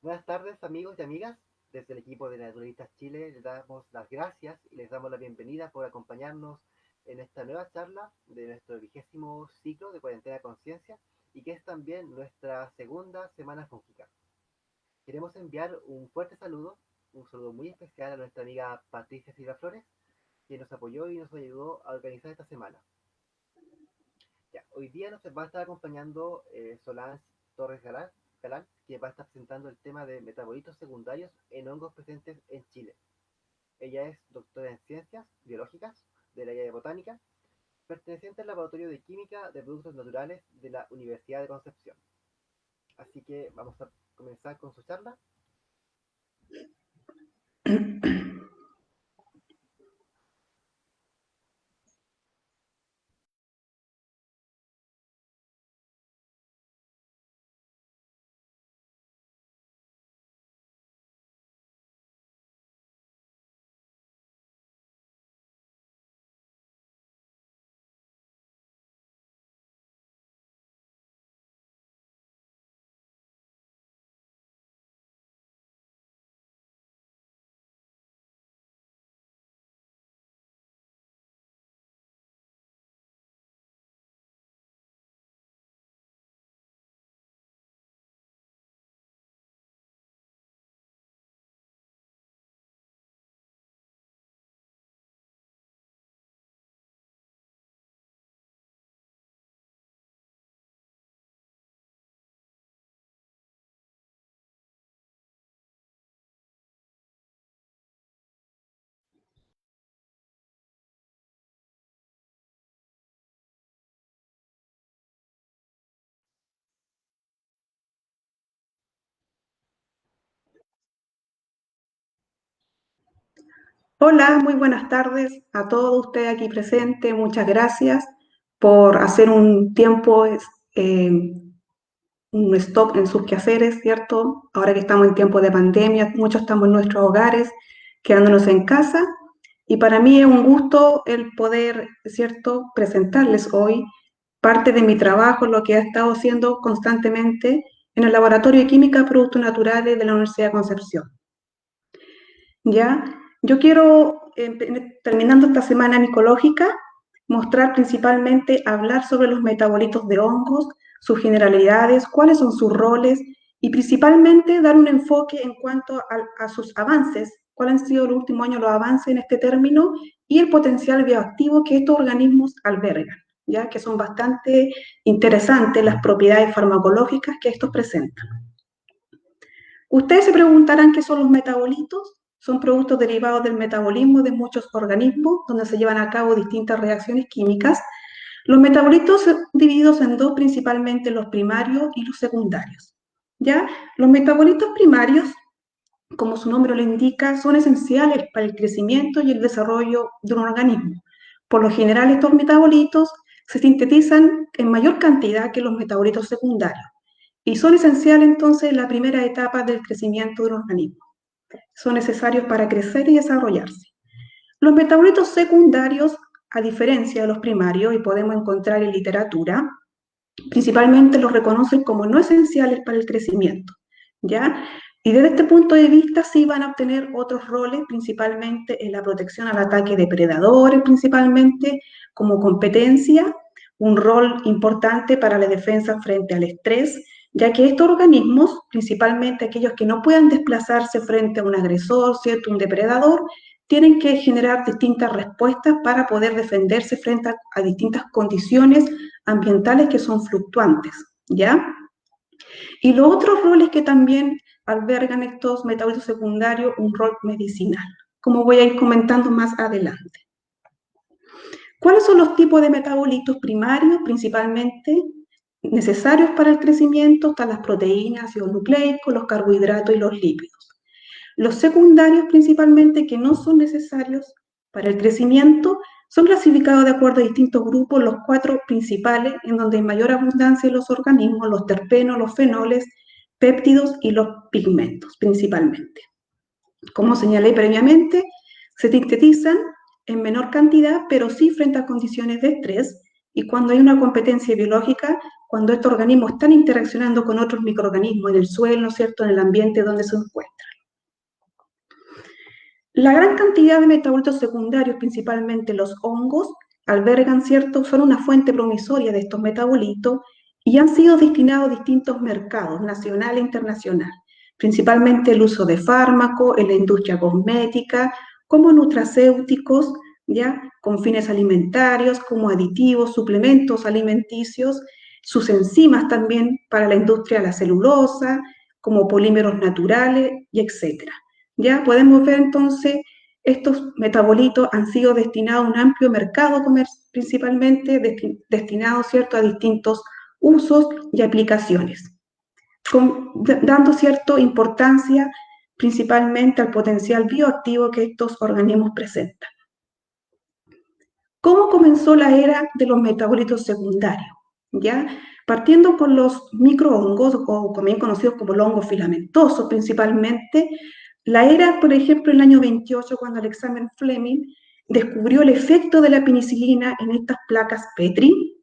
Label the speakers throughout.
Speaker 1: Buenas tardes, amigos y amigas. Desde el equipo de Naturalistas Chile les damos las gracias y les damos la bienvenida por acompañarnos en esta nueva charla de nuestro 20º ciclo de Cuarentena Conciencia y que es también nuestra segunda semana fúngica. Queremos enviar un fuerte saludo, un saludo muy especial a nuestra amiga Patricia Silva Flores, quien nos apoyó y nos ayudó a organizar esta semana. Ya, hoy día nos va a estar acompañando Solange Torres Galán, que va a estar presentando el tema de metabolitos secundarios en hongos presentes en Chile. Ella es doctora en ciencias biológicas del área de botánica, perteneciente al laboratorio de química de productos naturales de la Universidad de Concepción. Así que vamos a comenzar con su charla.
Speaker 2: Hola, muy buenas tardes a todos ustedes aquí presentes. Muchas gracias por hacer un tiempo, un stop en sus quehaceres, ¿cierto? Ahora que estamos en tiempo de pandemia, muchos estamos en nuestros hogares, quedándonos en casa. Y para mí es un gusto el poder, ¿cierto?, presentarles hoy parte de mi trabajo, lo que he estado haciendo constantemente en el Laboratorio de Química de Productos Naturales de la Universidad de Concepción. ¿Ya? Yo quiero, terminando esta semana micológica, mostrar principalmente, hablar sobre los metabolitos de hongos, sus generalidades, cuáles son sus roles y principalmente dar un enfoque en cuanto a sus avances, cuáles han sido los últimos años los avances en este término y el potencial bioactivo que estos organismos albergan, ya que son bastante interesantes las propiedades farmacológicas que estos presentan. Ustedes se preguntarán qué son los metabolitos. Son productos derivados del metabolismo de muchos organismos, donde se llevan a cabo distintas reacciones químicas. Los metabolitos son divididos en dos, principalmente los primarios y los secundarios. ¿Ya? Los metabolitos primarios, como su nombre lo indica, son esenciales para el crecimiento y el desarrollo de un organismo. Por lo general, estos metabolitos se sintetizan en mayor cantidad que los metabolitos secundarios y son esenciales entonces en la primera etapa del crecimiento de un organismo. Son necesarios para crecer y desarrollarse. Los metabolitos secundarios, a diferencia de los primarios, y podemos encontrar en literatura, principalmente los reconocen como no esenciales para el crecimiento, ¿ya? Y desde este punto de vista sí van a obtener otros roles, principalmente en la protección al ataque de predadores, principalmente como competencia, un rol importante para la defensa frente al estrés, ya que estos organismos, principalmente aquellos que no puedan desplazarse frente a un agresor, ¿cierto?, un depredador, tienen que generar distintas respuestas para poder defenderse frente a distintas condiciones ambientales que son fluctuantes, ¿ya? Y los otros roles que también albergan estos metabolitos secundarios, un rol medicinal, como voy a ir comentando más adelante. ¿Cuáles son los tipos de metabolitos primarios? Principalmente necesarios para el crecimiento están las proteínas, ácidos nucleicos, los carbohidratos y los lípidos. Los secundarios, principalmente, que no son necesarios para el crecimiento, son clasificados de acuerdo a distintos grupos, los 4 principales, en donde hay mayor abundancia en los organismos, los terpenos, los fenoles, péptidos y los pigmentos, principalmente. Como señalé previamente, se sintetizan en menor cantidad, pero sí frente a condiciones de estrés, y cuando hay una competencia biológica, cuando estos organismos están interaccionando con otros microorganismos en el suelo, ¿no es cierto?, en el ambiente donde se encuentran. La gran cantidad de metabolitos secundarios, principalmente los hongos, albergan, ¿cierto?, son una fuente promisoria de estos metabolitos y han sido destinados a distintos mercados, nacional e internacional, principalmente el uso de fármacos en la industria cosmética, como nutracéuticos, ¿ya?, con fines alimentarios, como aditivos, suplementos alimenticios, sus enzimas también para la industria de la celulosa, como polímeros naturales, y etcétera. Ya podemos ver entonces, estos metabolitos han sido destinados a un amplio mercado comercial, principalmente destinados, ¿cierto?, a distintos usos y aplicaciones, dando cierta importancia principalmente al potencial bioactivo que estos organismos presentan. ¿Cómo comenzó la era de los metabolitos secundarios? ¿Ya? Partiendo con los microhongos, o también conocidos como los hongos filamentosos principalmente, la era, por ejemplo, en el año 28, cuando Alexander Fleming descubrió el efecto de la penicilina en estas placas Petri,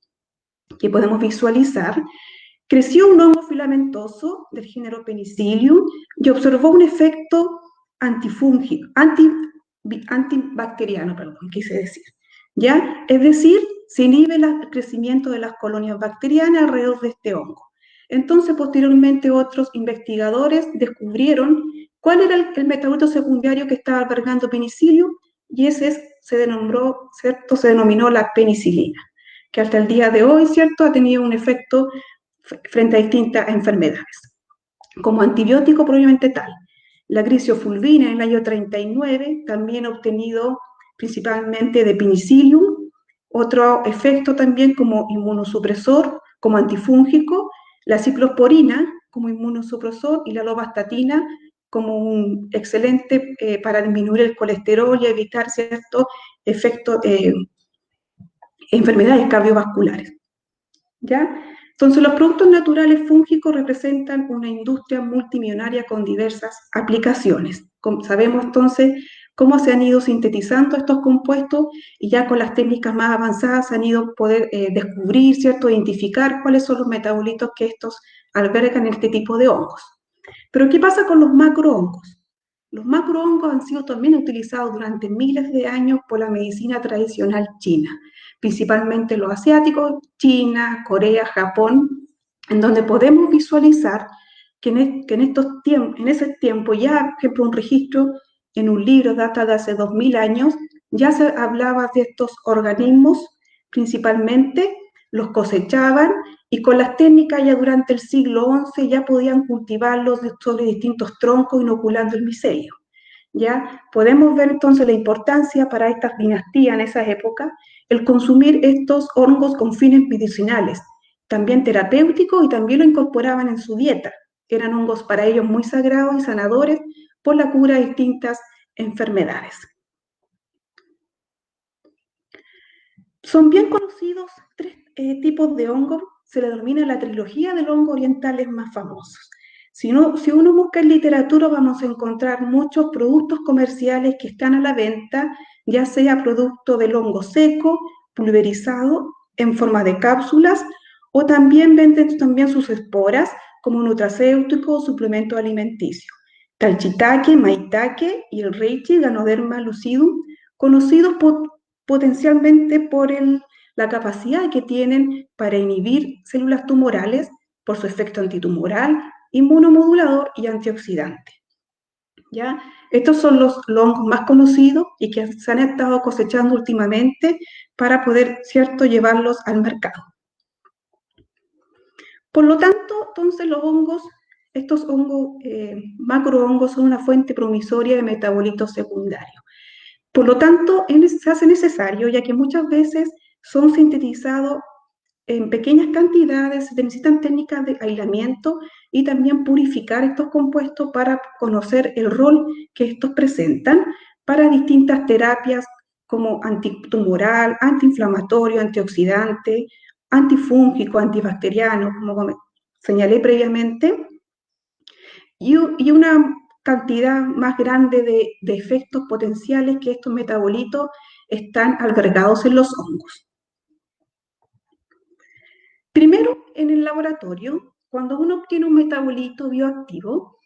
Speaker 2: que podemos visualizar, creció un hongo filamentoso del género Penicillium y observó un efecto antibacteriano, quise decir. ¿Ya? Es decir, se inhibe el crecimiento de las colonias bacterianas alrededor de este hongo. Entonces, posteriormente, otros investigadores descubrieron cuál era el metabolito secundario que estaba albergando penicillium, y ese se denominó la penicilina, que hasta el día de hoy, ¿cierto?, ha tenido un efecto frente a distintas enfermedades. Como antibiótico propiamente tal, la grisiofulvina en el año 39, también obtenido principalmente de penicillium, otro efecto también como inmunosupresor, como antifúngico, la ciclosporina como inmunosupresor y la lovastatina como un excelente para disminuir el colesterol y evitar ciertos efectos, enfermedades cardiovasculares. ¿Ya? Entonces, los productos naturales fúngicos representan una industria multimillonaria con diversas aplicaciones. Sabemos entonces cómo se han ido sintetizando estos compuestos, y ya con las técnicas más avanzadas se han ido poder descubrir, ¿cierto?, identificar cuáles son los metabolitos que estos albergan en este tipo de hongos. Pero ¿qué pasa con los macrohongos? Los macrohongos han sido también utilizados durante miles de años por la medicina tradicional china, principalmente los asiáticos, China, Corea, Japón, en donde podemos visualizar que en ese tiempo ya, por ejemplo, un registro en un libro data de hace 2000 años, ya se hablaba de estos organismos, principalmente los cosechaban, y con las técnicas ya durante el siglo XI ya podían cultivarlos sobre distintos troncos, inoculando el micelio. ¿Ya? Podemos ver entonces la importancia para estas dinastías en esa época el consumir estos hongos con fines medicinales, también terapéuticos, y también lo incorporaban en su dieta. Eran hongos para ellos muy sagrados y sanadores por la cura de distintas enfermedades. Son bien conocidos tres tipos de hongos. Se le denomina la trilogía del hongo orientales más famosos. Si uno busca en literatura, vamos a encontrar muchos productos comerciales que están a la venta, ya sea producto del hongo seco, pulverizado, en forma de cápsulas, o también venden también sus esporas como nutracéutico o suplemento alimenticio. El shiitake, maitake y el reishi, Ganoderma lucidum, conocidos potencialmente por la capacidad que tienen para inhibir células tumorales por su efecto antitumoral, inmunomodulador y antioxidante. ¿Ya? Estos son los hongos más conocidos y que se han estado cosechando últimamente para poder, ¿cierto?, llevarlos al mercado. Por lo tanto, entonces estos hongos, macrohongos, son una fuente promisoria de metabolitos secundarios. Por lo tanto, se hace necesario, ya que muchas veces son sintetizados en pequeñas cantidades, se necesitan técnicas de aislamiento y también purificar estos compuestos para conocer el rol que estos presentan para distintas terapias como antitumoral, antiinflamatorio, antioxidante, antifúngico, antibacteriano, como señalé previamente, y una cantidad más grande de efectos potenciales que estos metabolitos están albergados en los hongos. Primero, en el laboratorio, cuando uno obtiene un metabolito bioactivo,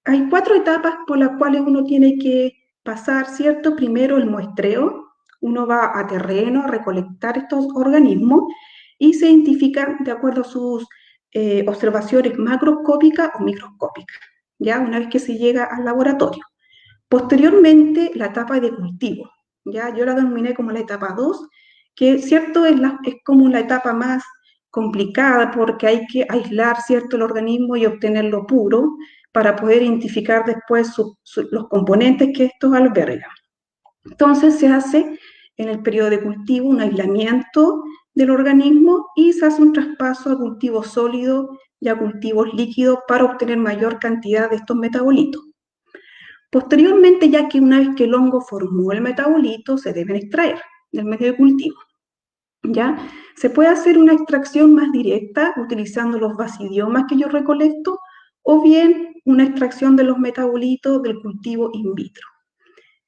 Speaker 2: hay 4 etapas por las cuales uno tiene que pasar, ¿cierto? Primero, el muestreo. Uno va a terreno a recolectar estos organismos y se identifican de acuerdo a sus observaciones macroscópicas o microscópicas, ¿ya? Una vez que se llega al laboratorio. Posteriormente, la etapa de cultivo, ¿ya? Yo la denominé como la etapa 2, que, ¿cierto? Es como la etapa más complicada porque hay que aislar, ¿cierto?, el organismo y obtenerlo puro para poder identificar después los componentes que estos albergan. Entonces se hace en el periodo de cultivo un aislamiento del organismo y se hace un traspaso a cultivos sólidos y a cultivos líquidos para obtener mayor cantidad de estos metabolitos. Posteriormente, ya que una vez que el hongo formó el metabolito, se deben extraer del medio de cultivo. ¿Ya? Se puede hacer una extracción más directa utilizando los basidiomas que yo recolecto o bien una extracción de los metabolitos del cultivo in vitro.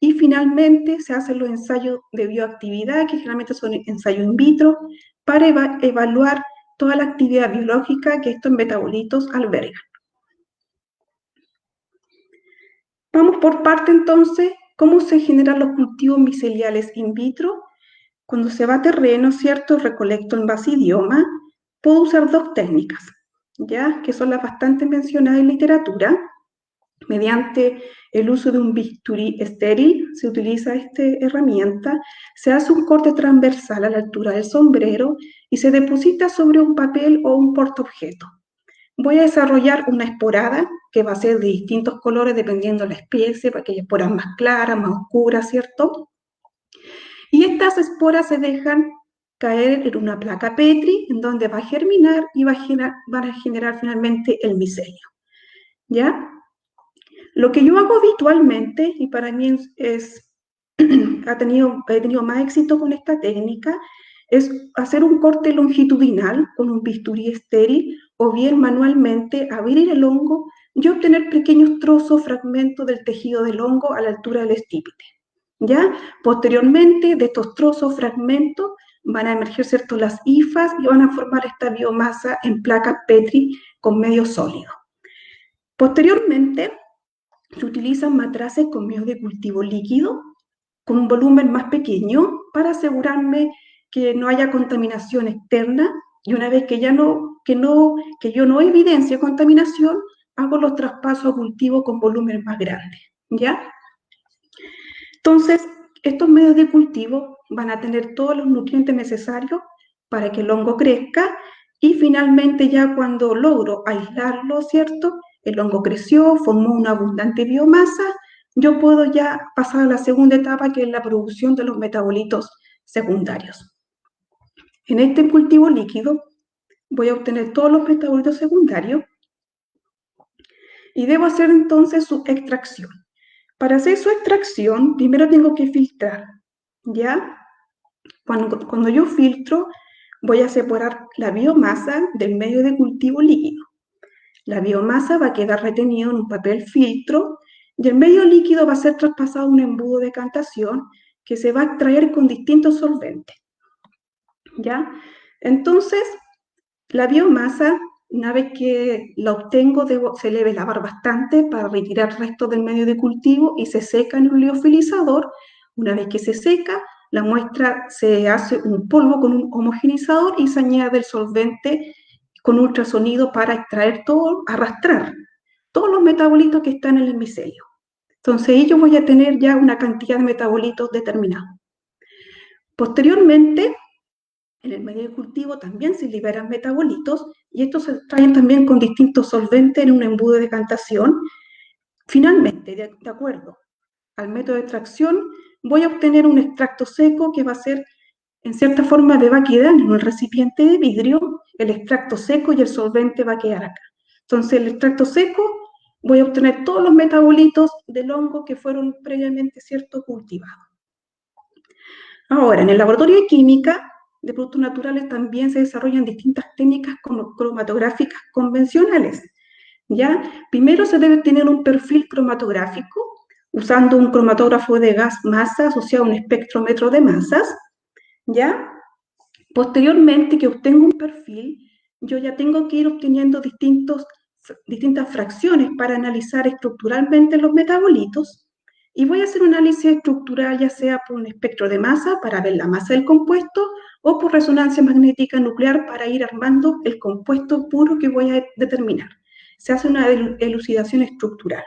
Speaker 2: Y finalmente se hacen los ensayos de bioactividad, que generalmente son ensayos in vitro, para evaluar toda la actividad biológica que estos metabolitos albergan. Vamos por parte entonces, ¿cómo se generan los cultivos miceliales in vitro? Cuando se va a terreno, ¿cierto? Recolecto en basidioma, puedo usar 2 técnicas, ¿ya? Que son las bastante mencionadas en literatura. Mediante el uso de un bisturí estéril, se utiliza esta herramienta, se hace un corte transversal a la altura del sombrero y se deposita sobre un papel o un portaobjeto. Voy a desarrollar una esporada que va a ser de distintos colores dependiendo de la especie, porque hay esporas más claras, más oscuras, ¿cierto? Y estas esporas se dejan caer en una placa Petri, en donde va a germinar y van a generar finalmente el micelio, ¿ya? Lo que yo hago habitualmente, y para mí he tenido más éxito con esta técnica, es hacer un corte longitudinal con un bisturí estéril o bien manualmente abrir el hongo y obtener pequeños trozos, fragmentos del tejido del hongo a la altura del estípite. ¿Ya? Posteriormente, de estos trozos, fragmentos, van a emerger, ¿cierto?, las hifas y van a formar esta biomasa en placas Petri con medio sólido. Posteriormente, se utilizan matraces con medio de cultivo líquido con un volumen más pequeño para asegurarme que no haya contaminación externa y una vez que yo no evidencie contaminación, hago los traspasos a cultivo con volumen más grande, ¿ya? Entonces, estos medios de cultivo van a tener todos los nutrientes necesarios para que el hongo crezca y finalmente ya cuando logro aislarlo, ¿cierto? El hongo creció, formó una abundante biomasa, yo puedo ya pasar a la segunda etapa que es la producción de los metabolitos secundarios. En este cultivo líquido voy a obtener todos los metabolitos secundarios y debo hacer entonces su extracción. Para hacer su extracción, primero tengo que filtrar, ¿ya? Cuando yo filtro, voy a separar la biomasa del medio de cultivo líquido. La biomasa va a quedar retenida en un papel filtro y el medio líquido va a ser traspasado a un embudo de decantación que se va a extraer con distintos solventes, ¿ya? Entonces, la biomasa, una vez que la obtengo, se debe lavar bastante para retirar el resto del medio de cultivo y se seca en un liofilizador. Una vez que se seca, la muestra se hace un polvo con un homogenizador y se añade el solvente con ultrasonido para extraer todo, arrastrar todos los metabolitos que están en el micelio. Entonces, yo voy a tener ya una cantidad de metabolitos determinada. Posteriormente, en el medio de cultivo también se liberan metabolitos y estos se extraen también con distintos solventes en un embudo de decantación. Finalmente, de acuerdo al método de extracción, voy a obtener un extracto seco que va a ser en cierta forma de vaquedad en un recipiente de vidrio. El extracto seco y el solvente va a quedar acá. Entonces, el extracto seco voy a obtener todos los metabolitos del hongo que fueron previamente, ¿cierto?, cultivados. Ahora, en el laboratorio de química de productos naturales también se desarrollan distintas técnicas como cromatográficas convencionales, ¿ya? Primero se debe tener un perfil cromatográfico usando un cromatógrafo de gas masa asociado a un espectrómetro de masas, ¿ya? Posteriormente que obtengo un perfil, yo ya tengo que ir obteniendo distintas fracciones para analizar estructuralmente los metabolitos y voy a hacer un análisis estructural ya sea por un espectro de masa para ver la masa del compuesto o por resonancia magnética nuclear para ir armando el compuesto puro que voy a determinar. Se hace una elucidación estructural.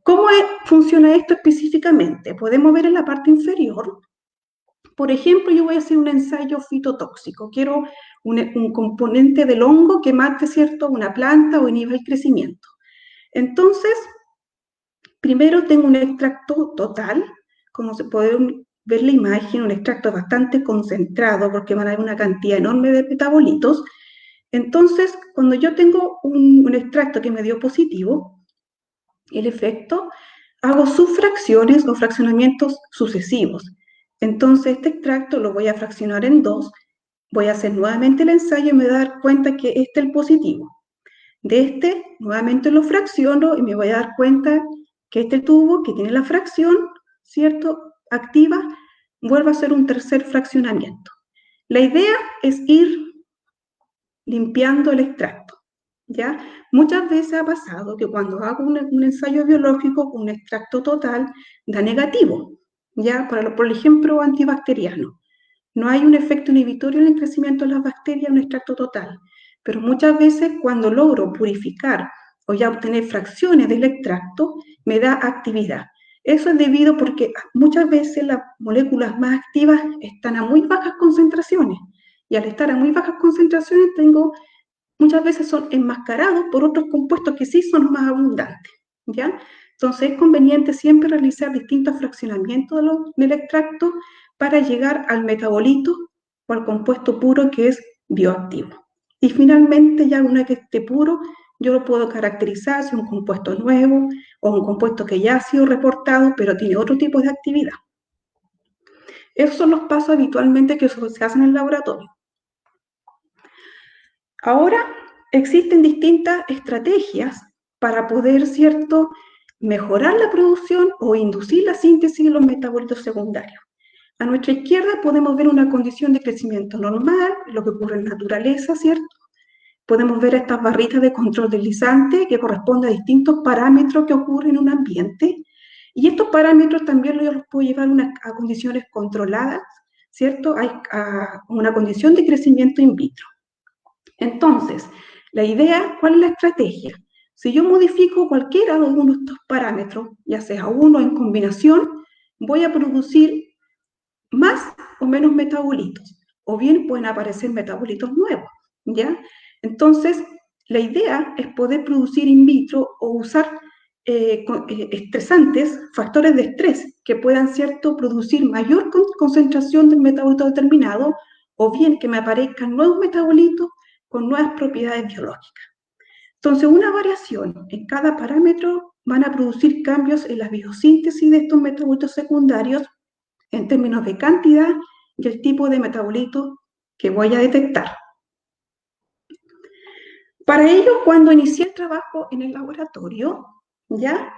Speaker 2: ¿Cómo funciona esto específicamente? Podemos ver en la parte inferior. Por ejemplo, yo voy a hacer un ensayo fitotóxico. Quiero un componente del hongo que mate, ¿cierto?, una planta o inhiba el crecimiento. Entonces, primero tengo un extracto total, como se puede ver la imagen, un extracto bastante concentrado porque van a haber una cantidad enorme de metabolitos. Entonces, cuando yo tengo un extracto que me dio positivo, el efecto, hago subfracciones o fraccionamientos sucesivos. Entonces, este extracto lo voy a fraccionar en dos, voy a hacer nuevamente el ensayo y me voy a dar cuenta que este es el positivo. De este, nuevamente lo fracciono y me voy a dar cuenta que este tubo que tiene la fracción, ¿cierto?, activa, vuelve a hacer un tercer fraccionamiento. La idea es ir limpiando el extracto, ¿ya? Muchas veces ha pasado que cuando hago un ensayo biológico con un extracto total, da negativo, ¿ya? Por ejemplo, antibacteriano. No hay un efecto inhibitorio en el crecimiento de las bacterias en un extracto total, pero muchas veces cuando logro purificar o ya obtener fracciones del extracto, me da actividad. Eso es debido porque muchas veces las moléculas más activas están a muy bajas concentraciones y al estar a muy bajas concentraciones muchas veces son enmascarados por otros compuestos que sí son más abundantes, ¿ya? Entonces es conveniente siempre realizar distintos fraccionamientos del extracto para llegar al metabolito o al compuesto puro que es bioactivo. Y finalmente, ya una vez que esté puro, yo lo puedo caracterizar si es un compuesto nuevo o un compuesto que ya ha sido reportado, pero tiene otro tipo de actividad. Esos son los pasos habitualmente que se hacen en el laboratorio. Ahora existen distintas estrategias para poder, ¿cierto?, mejorar la producción o inducir la síntesis de los metabolitos secundarios. A nuestra izquierda podemos ver una condición de crecimiento normal, lo que ocurre en naturaleza, ¿cierto? Podemos ver estas barritas de control deslizante que corresponden a distintos parámetros que ocurren en un ambiente. Y estos parámetros también yo los puedo llevar a condiciones controladas, ¿cierto? A una condición de crecimiento in vitro. Entonces, la idea, ¿cuál es la estrategia? Si yo modifico cualquiera de uno de estos parámetros, ya sea uno en combinación, voy a producir más o menos metabolitos, o bien pueden aparecer metabolitos nuevos, ¿ya? Entonces, la idea es poder producir in vitro o usar estresantes, factores de estrés, que puedan, ¿cierto?, producir mayor concentración del metabolito determinado, o bien que me aparezcan nuevos metabolitos con nuevas propiedades biológicas. Entonces, una variación en cada parámetro van a producir cambios en la biosíntesis de estos metabolitos secundarios en términos de cantidad y el tipo de metabolito que voy a detectar. Para ello, cuando inicié el trabajo en el laboratorio, ¿ya?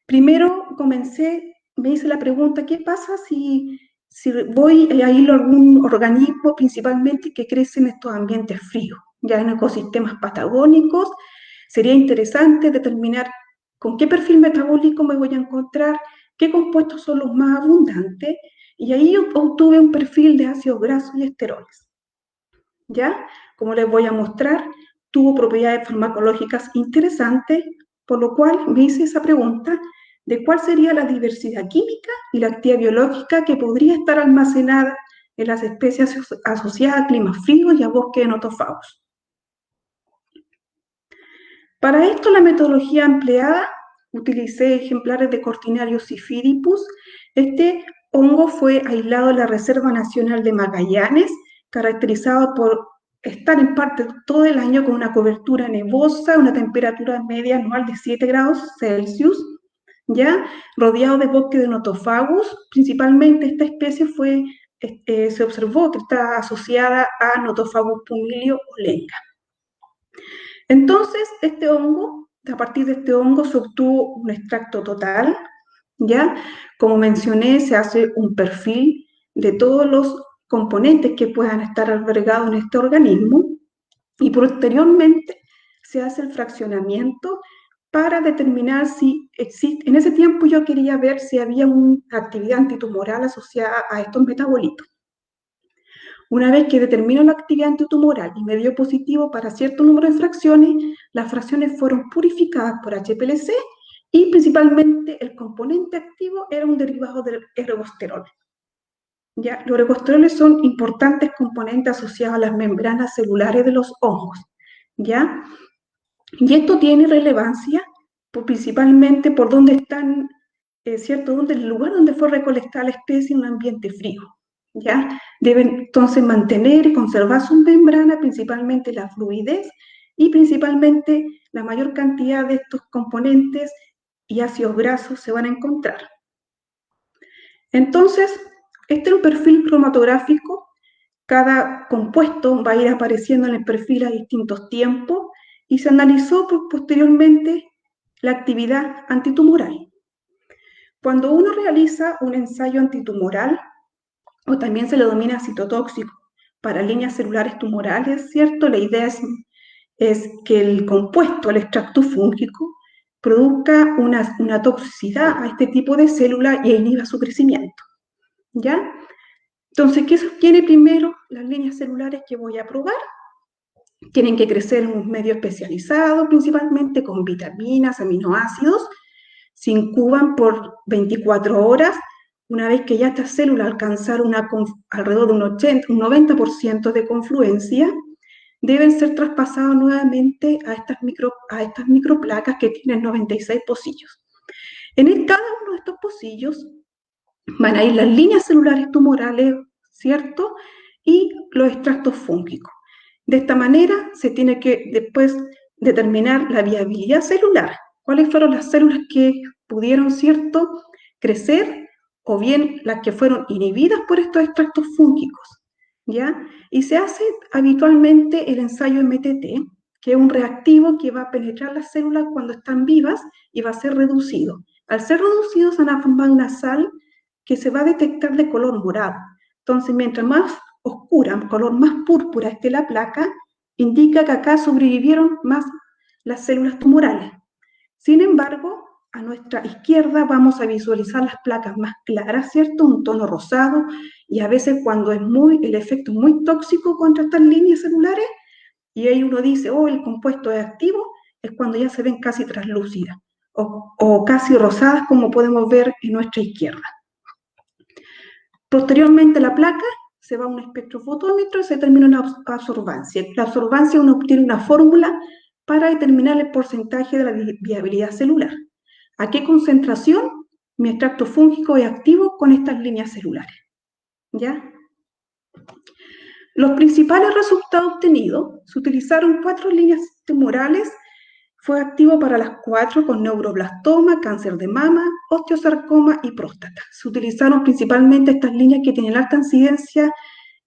Speaker 2: Primero me hice la pregunta, ¿qué pasa si voy a ir a algún organismo principalmente que crece en estos ambientes fríos, ya en ecosistemas patagónicos? Sería interesante determinar con qué perfil metabólico me voy a encontrar, qué compuestos son los más abundantes, y ahí obtuve un perfil de ácidos grasos y esteroles. ¿Ya? Como les voy a mostrar, tuvo propiedades farmacológicas interesantes, por lo cual me hice esa pregunta de cuál sería la diversidad química y la actividad biológica que podría estar almacenada en las especies asociadas a climas fríos y a bosques de notofagos. Para esto, la metodología empleada, utilicé ejemplares de Cortinarius sifidipus. Este hongo fue aislado en la Reserva Nacional de Magallanes, caracterizado por estar en parte todo el año con una cobertura nevosa, una temperatura media anual de 7 grados Celsius, ¿ya? Rodeado de bosque de notofagus. Principalmente esta especie se observó que está asociada a Notophagus pumilio olenga. Entonces, a partir de este hongo se obtuvo un extracto total, ¿ya? Como mencioné, se hace un perfil de todos los componentes que puedan estar albergados en este organismo, y posteriormente se hace el fraccionamiento para determinar si existe. En ese tiempo yo quería ver si había una actividad antitumoral asociada a estos metabolitos. Una vez que determino la actividad antitumoral y me dio positivo para cierto número de fracciones, las fracciones fueron purificadas por HPLC y principalmente el componente activo era un derivado del ergosterol. ¿Ya? Los ergosteroles son importantes componentes asociados a las membranas celulares de los hongos. ¿Ya? Y esto tiene relevancia principalmente por dónde están, ¿cierto? El lugar donde fue recolectada la especie en un ambiente frío. ¿Ya? Deben entonces mantener y conservar sus membranas, principalmente la fluidez y principalmente la mayor cantidad de estos componentes y ácidos grasos se van a encontrar. Entonces, este es un perfil cromatográfico. Cada compuesto va a ir apareciendo en el perfil a distintos tiempos y se analizó posteriormente la actividad antitumoral. Cuando uno realiza un ensayo antitumoral, o también se le denomina citotóxico, para líneas celulares tumorales, ¿cierto? La idea es que el compuesto, el extracto fúngico, produzca una toxicidad a este tipo de célula y inhiba su crecimiento, ¿ya? Entonces, ¿qué sostiene primero las líneas celulares que voy a probar? Tienen que crecer en un medio especializado, principalmente con vitaminas, aminoácidos, se incuban por 24 horas. Una vez que ya estas células alcanzaron alrededor de un 90% de confluencia, deben ser traspasados nuevamente a estas microplacas que tienen 96 pocillos. Cada uno de estos pocillos van a ir las líneas celulares tumorales, ¿cierto? Y los extractos fúngicos. De esta manera se tiene que después determinar la viabilidad celular. ¿Cuáles fueron las células que pudieron, ¿cierto?, crecer, o bien las que fueron inhibidas por estos extractos fúngicos, ¿ya? Y se hace habitualmente el ensayo MTT, que es un reactivo que va a penetrar las células cuando están vivas y va a ser reducido. Al ser reducido se forma una sal que se va a detectar de color morado. Entonces, mientras más oscura, color más púrpura esté la placa, indica que acá sobrevivieron más las células tumorales. Sin embargo, a nuestra izquierda vamos a visualizar las placas más claras, ¿cierto? Un tono rosado, y a veces cuando el efecto es muy tóxico contra estas líneas celulares, y ahí uno dice, oh, el compuesto es activo, es cuando ya se ven casi translúcidas, o casi rosadas, como podemos ver en nuestra izquierda. Posteriormente la placa se va a un espectrofotómetro y se determina una absorbancia. La absorbancia uno obtiene una fórmula para determinar el porcentaje de la viabilidad celular. ¿A qué concentración mi extracto fúngico es activo con estas líneas celulares? ¿Ya? Los principales resultados obtenidos, se utilizaron 4 líneas tumorales. Fue activo para las 4 con neuroblastoma, cáncer de mama, osteosarcoma y próstata. Se utilizaron principalmente estas líneas que tienen alta incidencia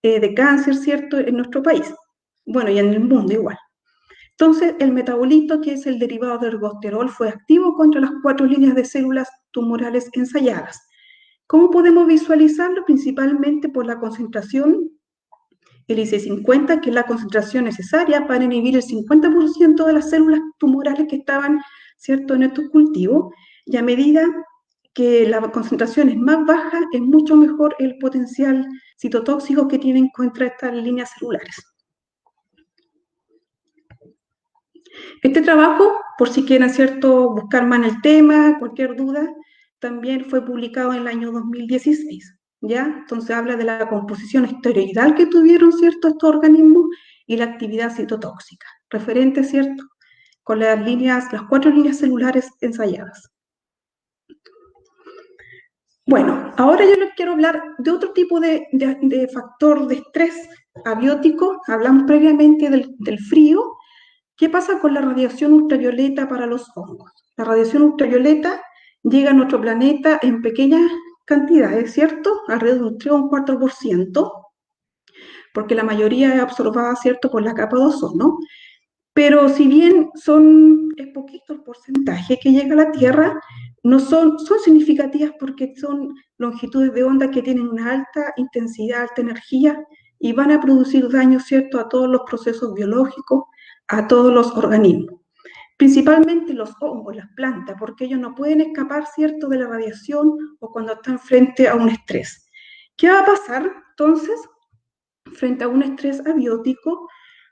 Speaker 2: de cáncer, ¿cierto?, en nuestro país. Bueno, y en el mundo igual. Entonces, el metabolito, que es el derivado del ergosterol, fue activo contra las 4 líneas de células tumorales ensayadas. ¿Cómo podemos visualizarlo? Principalmente por la concentración, el IC50, que es la concentración necesaria para inhibir el 50% de las células tumorales que estaban, ¿cierto?, en estos cultivos, y a medida que la concentración es más baja, es mucho mejor el potencial citotóxico que tienen contra estas líneas celulares. Este trabajo, por si quieren, ¿cierto?, buscar más en el tema, cualquier duda, también fue publicado en el año 2016, ¿ya? Entonces habla de la composición esteroidal que tuvieron, ¿cierto?, estos organismos y la actividad citotóxica, referente, ¿cierto?, con las 4 líneas celulares ensayadas. Bueno, ahora yo les quiero hablar de otro tipo de factor de estrés abiótico. Hablamos previamente del frío. ¿Qué pasa con la radiación ultravioleta para los hongos? La radiación ultravioleta llega a nuestro planeta en pequeñas cantidades, ¿cierto? Alrededor de un 3 o un 4%, porque la mayoría es absorbada, ¿cierto?, por la capa de ozono. Pero si bien es poquito el porcentaje que llega a la Tierra, no son significativas porque son longitudes de onda que tienen una alta intensidad, alta energía, y van a producir daño, ¿cierto?, a todos los procesos biológicos, a todos los organismos. Principalmente los hongos, las plantas, porque ellos no pueden escapar, ¿cierto?, de la radiación o cuando están frente a un estrés. ¿Qué va a pasar entonces? Frente a un estrés abiótico,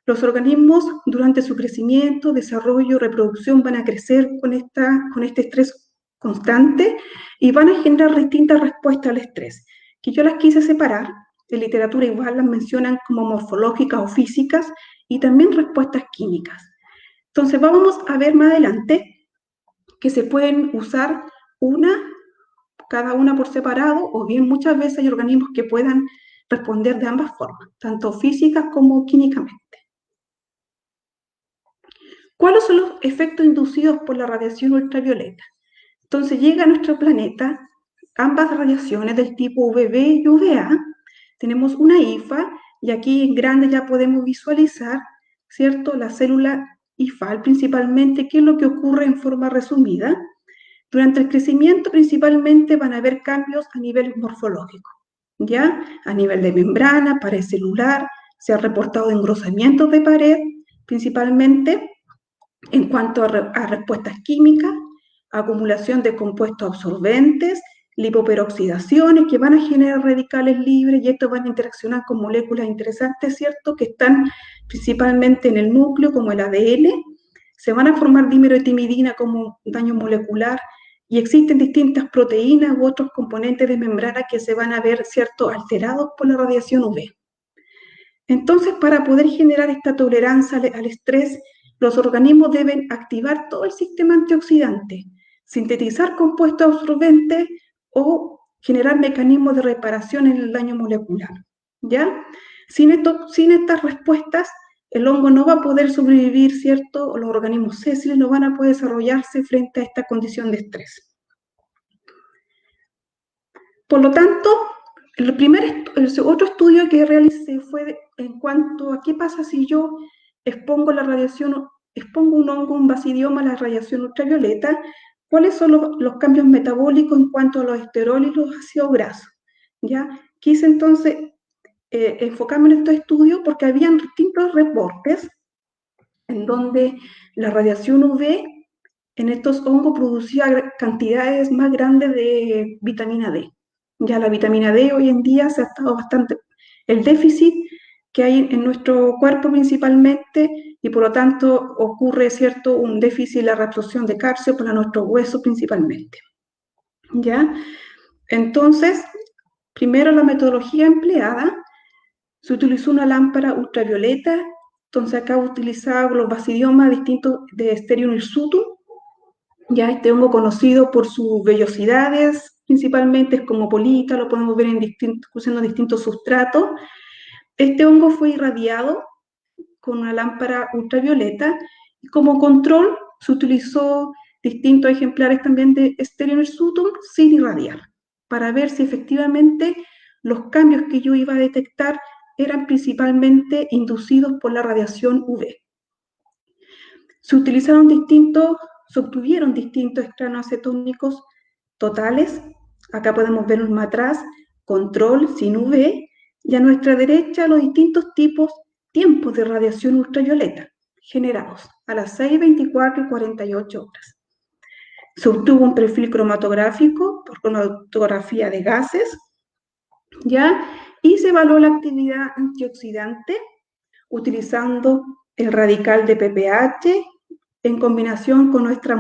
Speaker 2: los organismos durante su crecimiento, desarrollo, reproducción van a crecer con este estrés constante y van a generar distintas respuestas al estrés, que yo las quise separar. En literatura igual las mencionan como morfológicas o físicas y también respuestas químicas. Entonces vamos a ver más adelante que se pueden usar cada una por separado, o bien muchas veces hay organismos que puedan responder de ambas formas, tanto físicas como químicamente. ¿Cuáles son los efectos inducidos por la radiación ultravioleta? Entonces llega a nuestro planeta ambas radiaciones del tipo UVB y UVA. Tenemos una IFA y aquí en grande ya podemos visualizar, ¿cierto?, la célula IFAL principalmente. ¿Qué es lo que ocurre en forma resumida? Durante el crecimiento principalmente van a haber cambios a nivel morfológico, ¿ya? A nivel de membrana, pared celular, se ha reportado engrosamientos de pared, principalmente en cuanto a respuestas químicas, acumulación de compuestos absorbentes, lipoperoxidaciones que van a generar radicales libres y estos van a interaccionar con moléculas interesantes, ¿cierto?, que están principalmente en el núcleo, como el ADN. Se van a formar dímero de timidina como daño molecular y existen distintas proteínas u otros componentes de membrana que se van a ver, ¿cierto?, alterados por la radiación UV. Entonces, para poder generar esta tolerancia al estrés, los organismos deben activar todo el sistema antioxidante, sintetizar compuestos absorbentes o generar mecanismos de reparación en el daño molecular, ¿ya? Sin estas respuestas, el hongo no va a poder sobrevivir, ¿cierto? O los organismos sésiles no van a poder desarrollarse frente a esta condición de estrés. Por lo tanto, el otro estudio que realicé fue en cuanto a qué pasa si yo expongo un hongo, un basidioma a la radiación ultravioleta, cuáles son los cambios metabólicos en cuanto a los esteroles y los ácidos grasos. ¿Ya? Quise entonces enfocarme en estos estudios porque habían distintos reportes en donde la radiación UV en estos hongos producía cantidades más grandes de vitamina D. Ya la vitamina D hoy en día se ha estado bastante, el déficit que hay en nuestro cuerpo principalmente, y por lo tanto ocurre, ¿cierto?, un déficit en la reabsorción de calcio para nuestros huesos principalmente. ¿Ya? Entonces, primero la metodología empleada, se utilizó una lámpara ultravioleta, entonces acá utilizaba los basidiomas distintos de Sterium hirsutum. Ya este hongo conocido por sus vellosidades, principalmente es cosmopolita, lo podemos ver usando distintos sustratos. Este hongo fue irradiado con una lámpara ultravioleta y como control se utilizó distintos ejemplares también de Sterium hirsutum sin irradiar, para ver si efectivamente los cambios que yo iba a detectar eran principalmente inducidos por la radiación UV. Se obtuvieron distintos estanoacetónicos totales. Acá podemos ver un matraz, control sin UV, y a nuestra derecha los distintos tiempos de radiación ultravioleta generados a las 6, 24 y 48 horas. Se obtuvo un perfil cromatográfico por cromatografía de gases, ¿ya? Y se evaluó la actividad antioxidante utilizando el radical de PPH en combinación con nuestra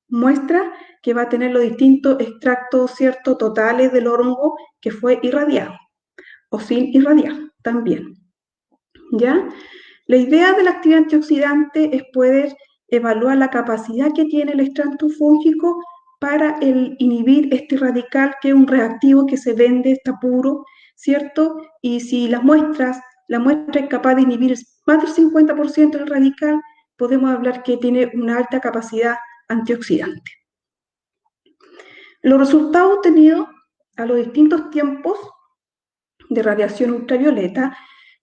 Speaker 2: muestra que va a tener los distintos extractos, ¿cierto?, totales del hongo que fue irradiado o sin irradiar también. ¿Ya? La idea de la actividad antioxidante es poder evaluar la capacidad que tiene el extracto fúngico para inhibir este radical, que es un reactivo que se vende, está puro, ¿cierto? Y si la muestra es capaz de inhibir más del 50% del radical, podemos hablar que tiene una alta capacidad antioxidante. Los resultados obtenidos a los distintos tiempos de radiación ultravioleta,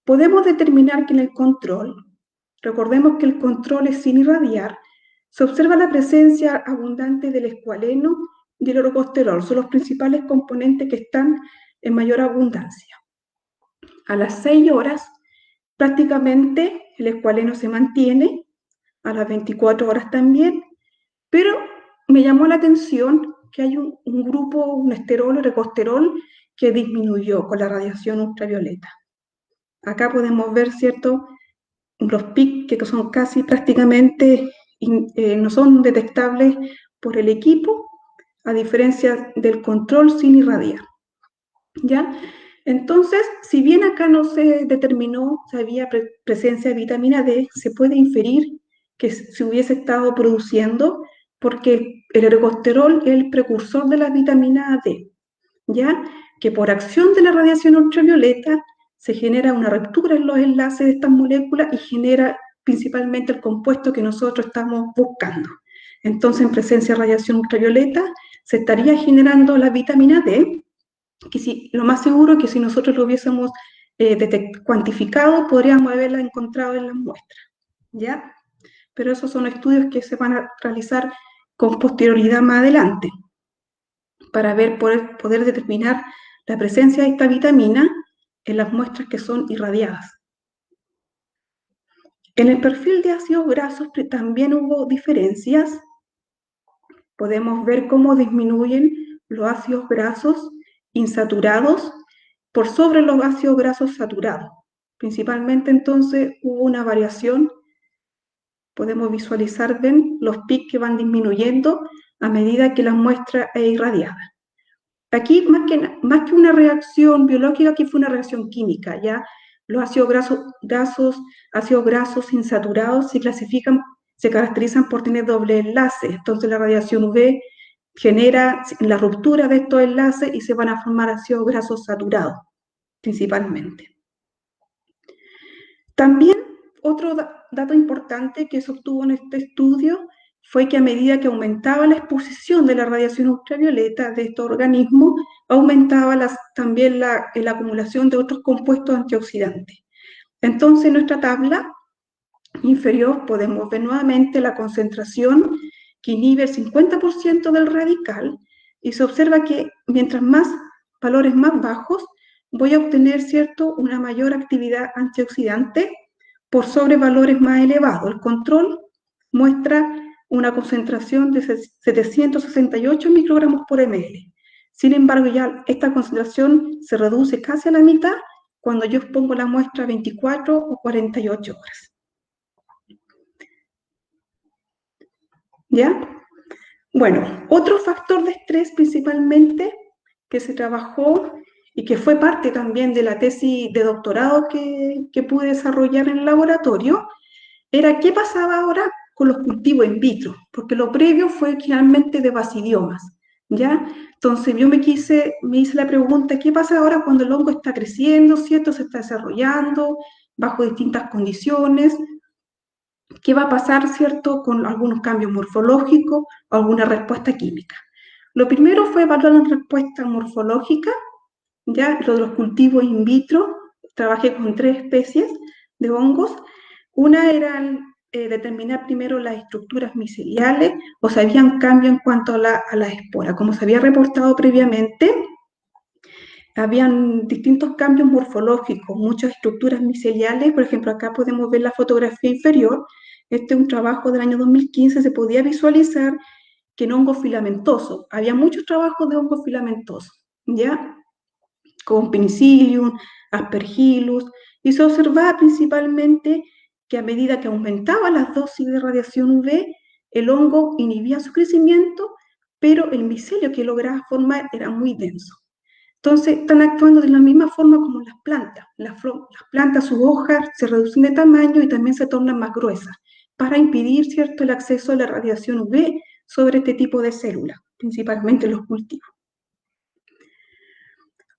Speaker 2: podemos determinar que en el control, recordemos que el control es sin irradiar, se observa la presencia abundante del escualeno y el orocosterol, son los principales componentes que están en mayor abundancia. a las 6 horas, prácticamente el escualeno se mantiene, a las 24 horas también, pero me llamó la atención que hay un grupo, un esterol, un recosterol, que disminuyó con la radiación ultravioleta. Acá podemos ver, ¿cierto?, los pics que son casi prácticamente, no son detectables por el equipo, a diferencia del control sin irradiar, ¿ya? Entonces, si bien acá no se determinó si había presencia de vitamina D, se puede inferir que se hubiese estado produciendo porque el ergosterol es el precursor de la vitamina D, ¿ya? Que por acción de la radiación ultravioleta se genera una ruptura en los enlaces de estas moléculas y genera principalmente el compuesto que nosotros estamos buscando. Entonces, en presencia de radiación ultravioleta, se estaría generando la vitamina D, que si, lo más seguro es que si nosotros lo hubiésemos cuantificado, podríamos haberla encontrado en las muestras, ¿ya? Pero esos son estudios que se van a realizar con posterioridad más adelante, para poder determinar la presencia de esta vitamina en las muestras que son irradiadas. En el perfil de ácidos grasos también hubo diferencias. Podemos ver cómo disminuyen los ácidos grasos insaturados por sobre los ácidos grasos saturados. Principalmente entonces hubo una variación. Podemos visualizar, ven, los pics que van disminuyendo a medida que la muestra es irradiada. Aquí, más que una reacción biológica, aquí fue una reacción química, ¿ya? Los ácidos grasos insaturados se caracterizan por tener doble enlace. Entonces, la radiación UV genera la ruptura de estos enlaces y se van a formar ácidos grasos saturados, principalmente. También, otro dato importante que se obtuvo en este estudio fue que a medida que aumentaba la exposición de la radiación ultravioleta de estos organismos, aumentaba también la acumulación de otros compuestos antioxidantes. Entonces, en nuestra tabla inferior podemos ver nuevamente la concentración que inhibe el 50% del radical, y se observa que mientras más valores más bajos, voy a obtener, ¿cierto?, una mayor actividad antioxidante por sobre valores más elevados. El control muestra una concentración de 768 microgramos por ml. Sin embargo, ya esta concentración se reduce casi a la mitad cuando yo expongo la muestra a 24 o 48 horas. ¿Ya? Bueno, otro factor de estrés principalmente que se trabajó y que fue parte también de la tesis de doctorado que pude desarrollar en el laboratorio, era qué pasaba ahora con los cultivos in vitro, porque lo previo fue finalmente de basidiomas, ¿ya? Entonces yo me hice la pregunta, ¿qué pasa ahora cuando el hongo está creciendo, ¿cierto? Se está desarrollando bajo distintas condiciones. ¿Qué va a pasar, cierto, con algunos cambios morfológicos o alguna respuesta química? Lo primero fue evaluar la respuesta morfológica, ya lo de los cultivos in vitro. Trabajé con 3 especies de hongos. Una era determinar primero las estructuras miceliales, o si habían cambios en cuanto a la espora. Como se había reportado previamente, habían distintos cambios morfológicos, muchas estructuras miceliales. Por ejemplo, acá podemos ver la fotografía inferior. Este es un trabajo del año 2015, se podía visualizar que en hongos filamentosos, había muchos trabajos de hongos filamentosos, ¿ya? Con Penicillium, Aspergillus, y se observaba principalmente que a medida que aumentaban las dosis de radiación UV, el hongo inhibía su crecimiento, pero el micelio que lograba formar era muy denso. Entonces, están actuando de la misma forma como las plantas. Las plantas, sus hojas se reducen de tamaño y también se tornan más gruesas para impedir, ¿cierto?, el acceso a la radiación UV sobre este tipo de células, principalmente los cultivos.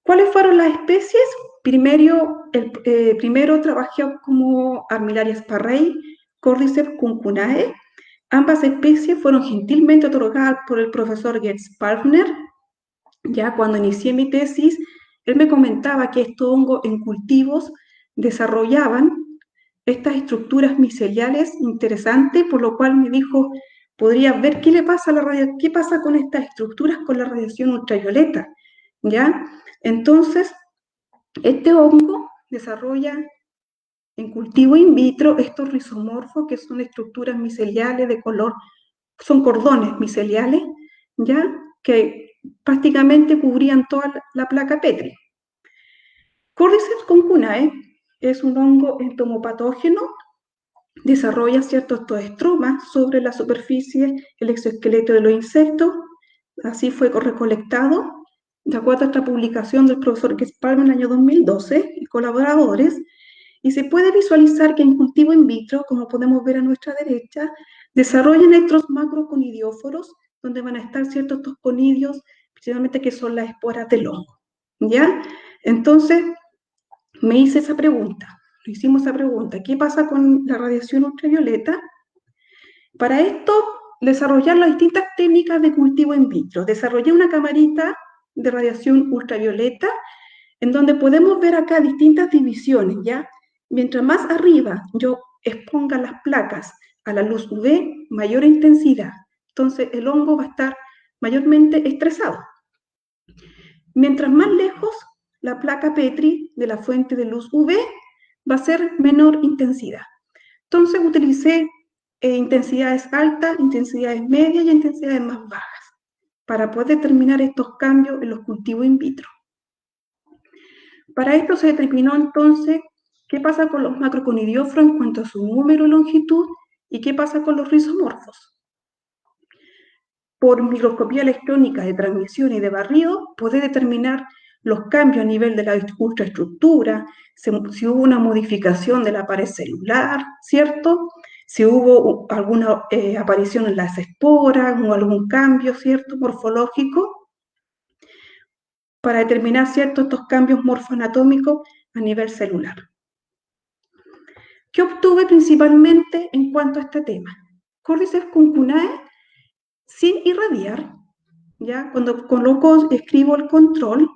Speaker 2: ¿Cuáles fueron las especies? Primero trabajé como Armillaria sparrei, Cordyceps cuncunae. Ambas especies fueron gentilmente otorgadas por el profesor Getz Partner. Ya cuando inicié mi tesis, él me comentaba que estos hongos en cultivos desarrollaban estas estructuras miceliales interesantes, por lo cual me dijo, podría ver qué pasa con estas estructuras con la radiación ultravioleta, ¿ya? Entonces, este hongo, desarrolla en cultivo in vitro estos rizomorfos, que son estructuras miceliales de color, son cordones miceliales, ¿ya? Que prácticamente cubrían toda la placa Petri. Cordyceps concunae es un hongo entomopatógeno, desarrolla ciertos estromas sobre la superficie, el exoesqueleto de los insectos. Así fue recolectado, de acuerdo a esta publicación del profesor Gespalm en el año 2012 y colaboradores, y se puede visualizar que en cultivo in vitro, como podemos ver a nuestra derecha, desarrollan estos macroconidióforos, donde van a estar ciertos estos conidios, principalmente que son las esporas del hongo, ¿ya? Entonces, me hice esa pregunta, nos hicimos esa pregunta, ¿qué pasa con la radiación ultravioleta? Para esto, desarrollar las distintas técnicas de cultivo in vitro. Desarrollé una camarita de radiación ultravioleta en donde podemos ver acá distintas divisiones, ¿ya? Mientras más arriba yo exponga las placas a la luz UV, mayor intensidad. Entonces el hongo va a estar mayormente estresado. Mientras más lejos la placa Petri de la fuente de luz UV va a ser menor intensidad. Entonces utilicé intensidades altas, intensidades medias y intensidades más bajas para poder determinar estos cambios en los cultivos in vitro. Para esto se determinó entonces qué pasa con los macroconidióforos en cuanto a su número y longitud y qué pasa con los rizomorfos. Por microscopía electrónica de transmisión y de barrido, puede determinar los cambios a nivel de la ultraestructura, si hubo una modificación de la pared celular, ¿cierto? Si hubo alguna aparición en las esporas o algún cambio, ¿cierto?, morfológico, para determinar, ¿cierto?, estos cambios morfoanatómicos a nivel celular. ¿Qué obtuve principalmente en cuanto a este tema? Cordyceps concunae sin irradiar, ¿ya? Cuando escribo el control,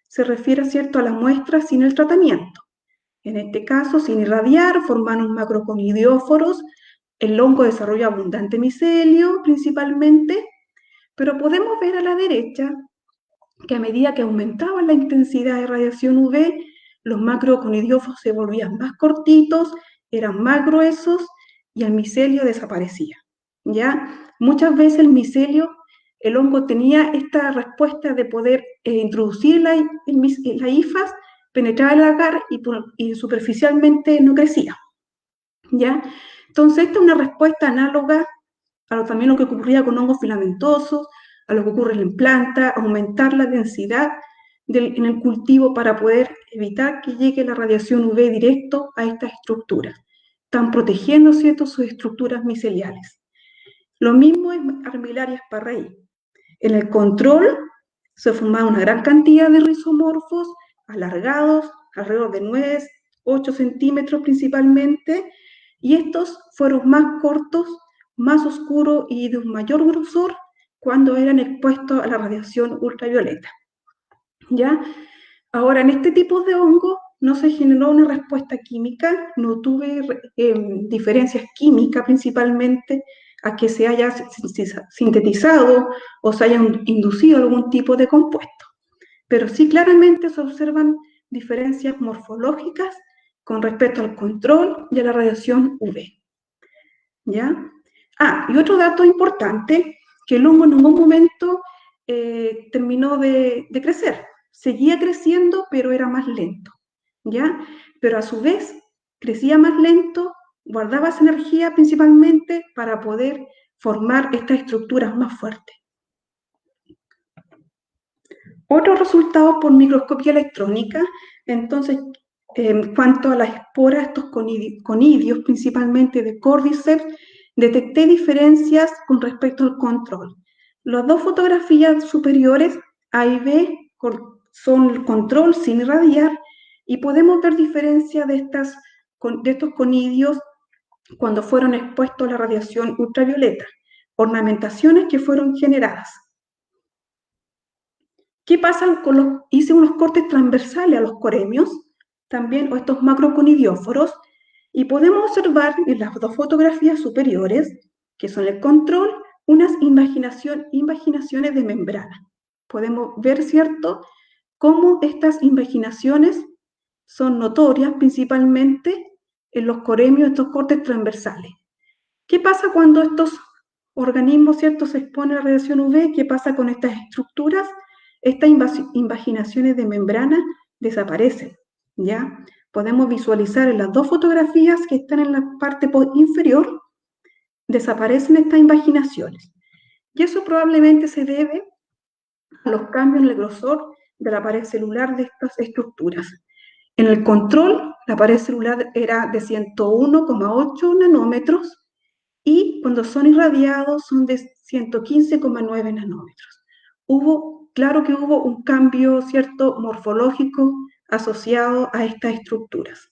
Speaker 2: se refiere, ¿cierto?, a la muestra sin el tratamiento. En este caso, sin irradiar, formaron macroconidióforos, el hongo desarrolla abundante micelio principalmente, pero podemos ver a la derecha que a medida que aumentaba la intensidad de radiación UV, los macroconidióforos se volvían más cortitos, eran más gruesos y el micelio desaparecía, ¿ya? Muchas veces el micelio, el hongo tenía esta respuesta de poder introducir la hifas, penetrar el agar y superficialmente no crecía, ¿ya? Entonces esta es una respuesta análoga a también lo que ocurría con hongos filamentosos, a lo que ocurre en planta, aumentar la densidad en el cultivo para poder evitar que llegue la radiación UV directo a estas estructuras. Están protegiendo, ¿cierto?, sus estructuras miceliales. Lo mismo es Armillaria sparrei. En el control se formaba una gran cantidad de rizomorfos alargados, alrededor de 9, 8 centímetros principalmente, y estos fueron más cortos, más oscuros y de un mayor grosor cuando eran expuestos a la radiación ultravioleta, ¿ya? Ahora, en este tipo de hongo no se generó una respuesta química, no tuve diferencias químicas principalmente a que se haya sintetizado o se haya inducido algún tipo de compuesto, pero sí claramente se observan diferencias morfológicas con respecto al control y a la radiación UV, ¿ya? Y otro dato importante, que el hongo en ningún momento terminó de crecer. Seguía creciendo, pero era más lento, ¿ya? Pero a su vez, crecía más lento, guardaba esa energía principalmente para poder formar estas estructuras más fuertes. Otros resultados por microscopía electrónica, entonces, en cuanto a las esporas, estos conidios, principalmente de Cordyceps, detecté diferencias con respecto al control. Las dos fotografías superiores, A y B, son el control sin irradiar, y podemos ver diferencias de estos conidios cuando fueron expuestos a la radiación ultravioleta, ornamentaciones que fueron generadas. ¿Qué pasa con hice unos cortes transversales a los coremios, también, o estos macroconidióforos, y podemos observar en las dos fotografías superiores, que son el control, unas invaginaciones de membrana. Podemos ver, ¿cierto?, cómo estas invaginaciones son notorias principalmente en los coremios, estos cortes transversales. ¿Qué pasa cuando estos organismos, ¿cierto?, se exponen a radiación UV? ¿Qué pasa con estas estructuras? Estas invaginaciones de membrana desaparecen, ¿ya? Podemos visualizar en las dos fotografías que están en la parte inferior, desaparecen estas invaginaciones. Y eso probablemente se debe a los cambios en el grosor de la pared celular de estas estructuras. En el control, la pared celular era de 101,8 nanómetros y cuando son irradiados son de 115,9 nanómetros. Claro que hubo un cambio, ¿cierto?, morfológico asociado a estas estructuras.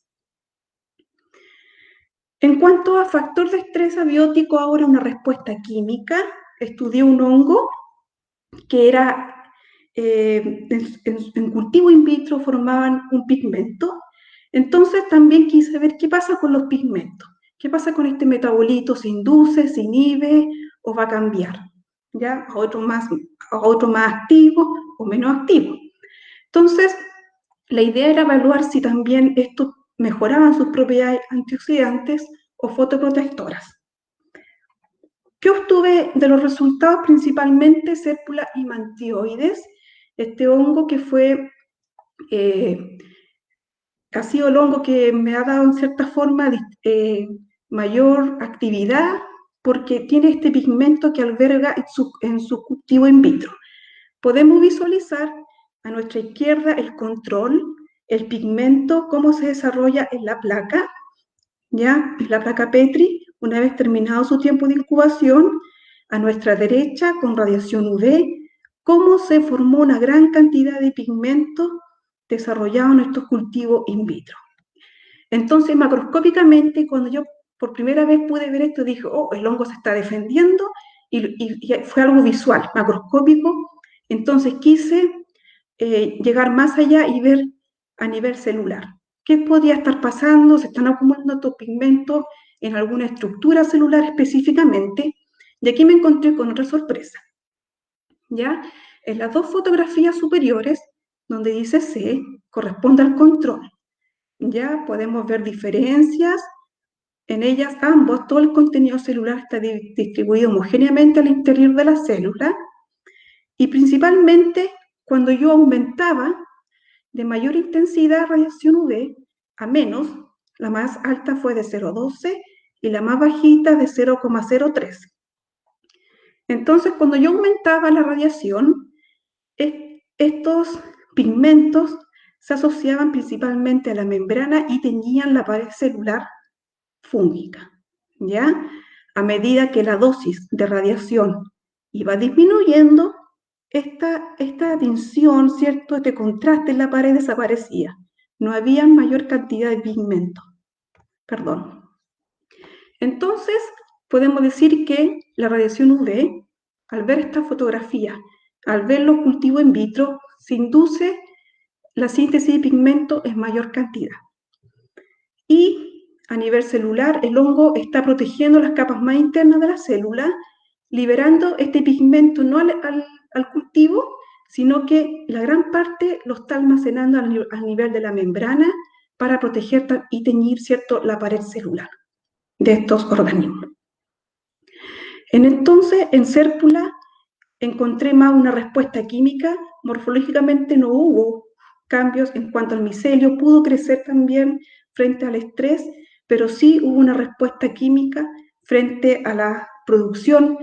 Speaker 2: En cuanto a factor de estrés abiótico, ahora una respuesta química. Estudié un hongo que era, en cultivo in vitro formaban un pigmento. Entonces también quise ver qué pasa con los pigmentos. ¿Qué pasa con este metabolito? ¿Se induce, se inhibe o va a cambiar? ¿Ya? A otro más activo o menos activo. Entonces, la idea era evaluar si también estos mejoraban sus propiedades antioxidantes o fotoprotectoras. ¿Qué obtuve de los resultados? Principalmente Serpula himantioides, este hongo que ha sido el hongo que me ha dado en cierta forma mayor actividad porque tiene este pigmento que alberga en su cultivo in vitro. Podemos visualizar a nuestra izquierda el control, el pigmento, cómo se desarrolla en la placa, ¿ya? En la placa Petri, una vez terminado su tiempo de incubación. A nuestra derecha, con radiación UV, cómo se formó una gran cantidad de pigmento desarrollado en estos cultivos in vitro. Entonces, macroscópicamente, cuando yo por primera vez pude ver esto, dije, oh, el hongo se está defendiendo, y fue algo visual, macroscópico. Entonces quise llegar más allá y ver a nivel celular. ¿Qué podía estar pasando? ¿Se están acumulando estos pigmentos en alguna estructura celular específicamente? Y aquí me encontré con otra sorpresa. ¿Ya? En las dos fotografías superiores, donde dice C, corresponde al control. Ya podemos ver diferencias. En ellas ambos, todo el contenido celular está distribuido homogéneamente al interior de la célula. Y principalmente, cuando yo aumentaba de mayor intensidad radiación UV a menos, la más alta fue de 0,12 y la más bajita de 0,03. Entonces, cuando yo aumentaba la radiación, estos pigmentos se asociaban principalmente a la membrana y teñían la pared celular fúngica, ¿ya? A medida que la dosis de radiación iba disminuyendo, esta tinción, ¿cierto?, este contraste en la pared desaparecía. No había mayor cantidad de pigmento. Perdón. Entonces, podemos decir que la radiación UV, al ver esta fotografía, al ver los cultivos in vitro, se induce la síntesis de pigmento en mayor cantidad. Y a nivel celular, el hongo está protegiendo las capas más internas de la célula, liberando este pigmento no al cultivo, sino que la gran parte lo está almacenando al nivel de la membrana para proteger y teñir, ¿cierto?, la pared celular de estos organismos. Entonces, en Serpula encontré más una respuesta química. Morfológicamente no hubo cambios en cuanto al micelio, pudo crecer también frente al estrés, pero sí hubo una respuesta química frente a la producción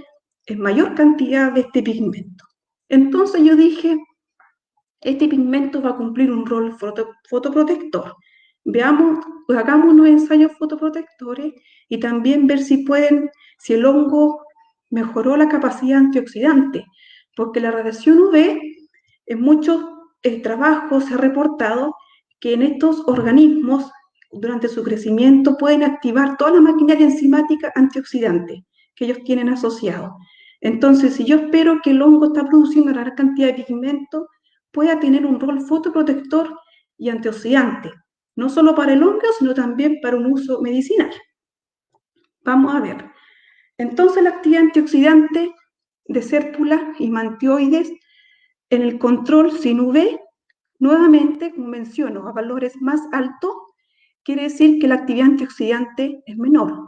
Speaker 2: en mayor cantidad de este pigmento. Entonces yo dije, este pigmento va a cumplir un rol fotoprotector. Hagamos unos ensayos fotoprotectores y también ver si el hongo mejoró la capacidad antioxidante, porque la radiación UV, en muchos trabajos se ha reportado que en estos organismos, durante su crecimiento, pueden activar toda la maquinaria enzimática antioxidante que ellos tienen asociado. Entonces, si yo espero que el hongo está produciendo una gran cantidad de pigmento, pueda tener un rol fotoprotector y antioxidante, no solo para el hongo, sino también para un uso medicinal. Vamos a ver. Entonces, la actividad antioxidante de Serpula himantioides en el control sin UV Nuevamente, como menciono, a valores más altos, quiere decir que la actividad antioxidante es menor.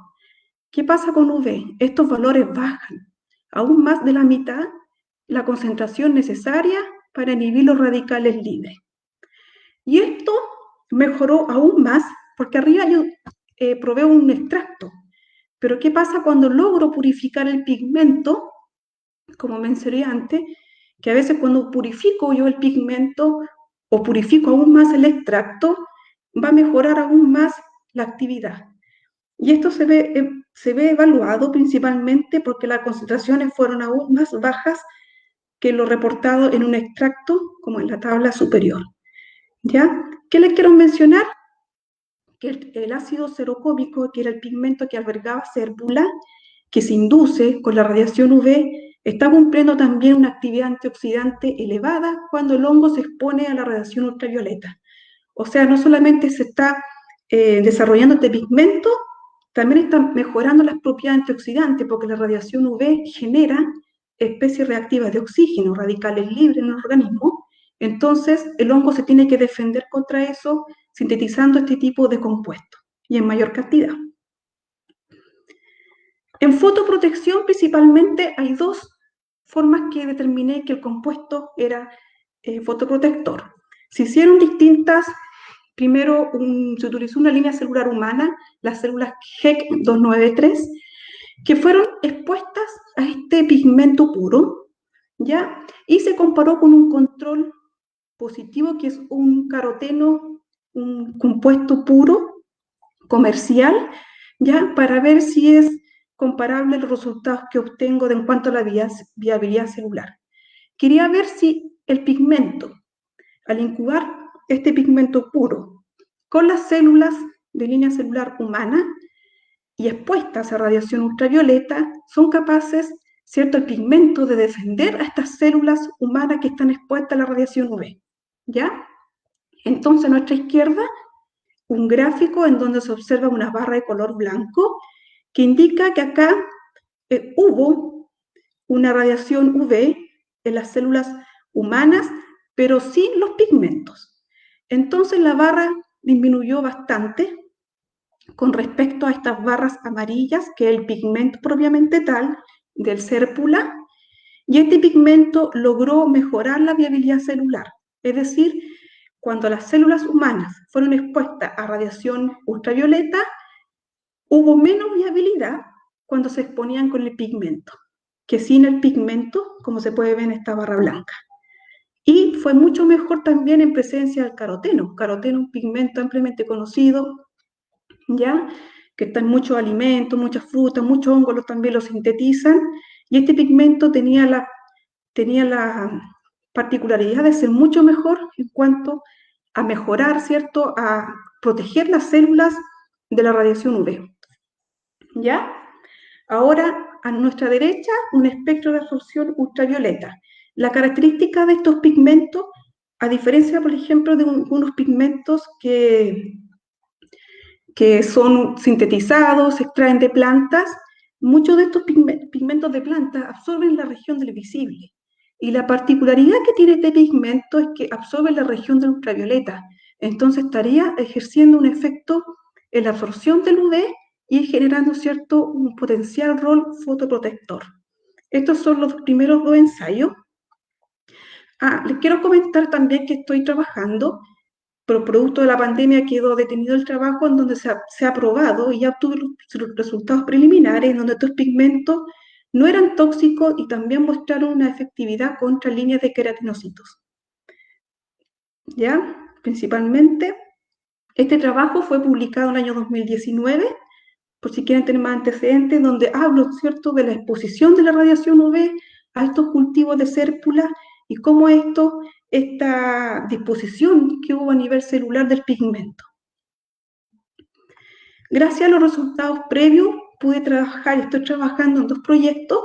Speaker 2: ¿Qué pasa con UV? Estos valores bajan aún más de la mitad la concentración necesaria para inhibir los radicales libres. Y esto mejoró aún más porque arriba yo proveo un extracto. Pero ¿qué pasa cuando logro purificar el pigmento? Como mencioné antes, que a veces cuando purifico yo el pigmento o purifico aún más el extracto, va a mejorar aún más la actividad. Y esto se ve evaluado principalmente porque las concentraciones fueron aún más bajas que lo reportado en un extracto, como en la tabla superior. ¿Ya? ¿Qué les quiero mencionar? Que el ácido serocómico, que era el pigmento que albergaba cérvula, que se induce con la radiación UV, está cumpliendo también una actividad antioxidante elevada cuando el hongo se expone a la radiación ultravioleta. O sea, no solamente se está desarrollando este pigmento, también está mejorando las propiedades antioxidantes, porque la radiación UV genera especies reactivas de oxígeno, radicales libres en el organismo. Entonces, el hongo se tiene que defender contra eso sintetizando este tipo de compuestos y en mayor cantidad. En fotoprotección, principalmente, hay dos formas que determiné que el compuesto era fotoprotector. Se hicieron distintas. Primero, se utilizó una línea celular humana, las células HEC293, que fueron expuestas a este pigmento puro, ¿ya? Y se comparó con un control positivo, que es un caroteno, un compuesto puro, comercial, ¿ya? Para ver si es comparable los resultados que obtengo en cuanto a la viabilidad celular. Quería ver si el pigmento, al incubar este pigmento puro con las células de línea celular humana y expuestas a radiación ultravioleta, son capaces, ¿cierto?, el pigmento de defender a estas células humanas que están expuestas a la radiación UV, ¿ya? Entonces, a nuestra izquierda, un gráfico en donde se observa una barra de color blanco que indica que acá hubo una radiación UV en las células humanas, pero sin los pigmentos. Entonces la barra disminuyó bastante con respecto a estas barras amarillas, que es el pigmento propiamente tal del cérpula, y este pigmento logró mejorar la viabilidad celular. Es decir, cuando las células humanas fueron expuestas a radiación ultravioleta, hubo menos viabilidad cuando se exponían con el pigmento, que sin el pigmento, como se puede ver en esta barra blanca. Y fue mucho mejor también en presencia del caroteno. Caroteno es un pigmento ampliamente conocido, ¿ya? Que está en muchos alimentos, muchas frutas, muchos hongos también lo sintetizan, y este pigmento tenía la particularidad de ser mucho mejor en cuanto a mejorar, ¿cierto?, a proteger las células de la radiación UV. ¿Ya? Ahora, a nuestra derecha, un espectro de absorción ultravioleta. La característica de estos pigmentos, a diferencia, por ejemplo, de unos pigmentos que son sintetizados, se extraen de plantas, muchos de estos pigmentos de plantas absorben la región del visible. Y la particularidad que tiene este pigmento es que absorbe la región del ultravioleta. Entonces estaría ejerciendo un efecto en la absorción del UV y generando, ¿cierto?, un potencial rol fotoprotector. Estos son los primeros dos ensayos. Les quiero comentar también que estoy trabajando, pero producto de la pandemia quedó detenido el trabajo, en donde se ha probado y ya obtuve los resultados preliminares, en donde estos pigmentos no eran tóxicos y también mostraron una efectividad contra líneas de queratinocitos. ¿Ya? Principalmente, este trabajo fue publicado en el año 2019, por si quieren tener más antecedentes, donde hablo, ¿cierto?, de la exposición de la radiación UV a estos cultivos de cérpula y cómo esta disposición que hubo a nivel celular del pigmento. Gracias a los resultados previos, estoy trabajando en dos proyectos,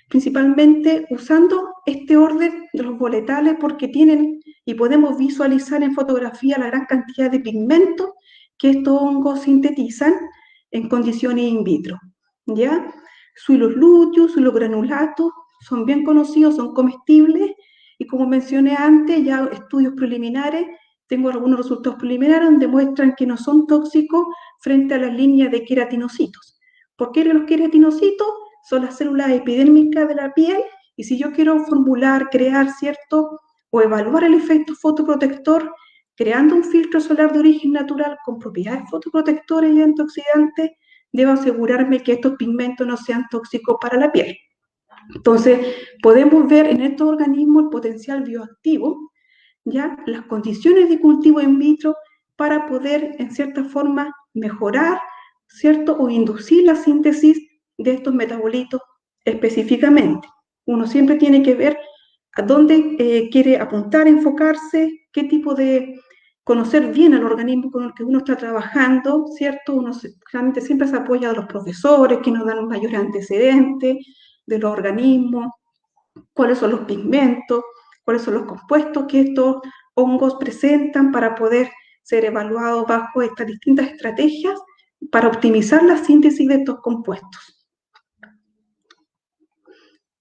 Speaker 2: principalmente usando este orden de los boletales, porque tienen y podemos visualizar en fotografía la gran cantidad de pigmentos que estos hongos sintetizan en condiciones in vitro, ¿ya? Suilos luteus, suilos granulatos, son bien conocidos, son comestibles, Y como mencioné antes, ya estudios preliminares, tengo algunos resultados preliminares donde muestran que no son tóxicos frente a las líneas de queratinocitos. ¿Por qué los queratinocitos? Son las células epidérmicas de la piel, y si yo quiero formular, crear, ¿cierto? O evaluar el efecto fotoprotector, creando un filtro solar de origen natural con propiedades fotoprotectoras y antioxidantes, debo asegurarme que estos pigmentos no sean tóxicos para la piel. Entonces, podemos ver en estos organismos el potencial bioactivo, ya las condiciones de cultivo in vitro para poder, en cierta forma, mejorar, ¿cierto? O inducir la síntesis de estos metabolitos específicamente. Uno siempre tiene que ver a dónde quiere apuntar, enfocarse, qué tipo de conocer bien al organismo con el que uno está trabajando, ¿cierto? Uno realmente siempre se apoya de los profesores que nos dan mayores antecedentes de los organismos, cuáles son los pigmentos, cuáles son los compuestos que estos hongos presentan para poder ser evaluados bajo estas distintas estrategias para optimizar la síntesis de estos compuestos.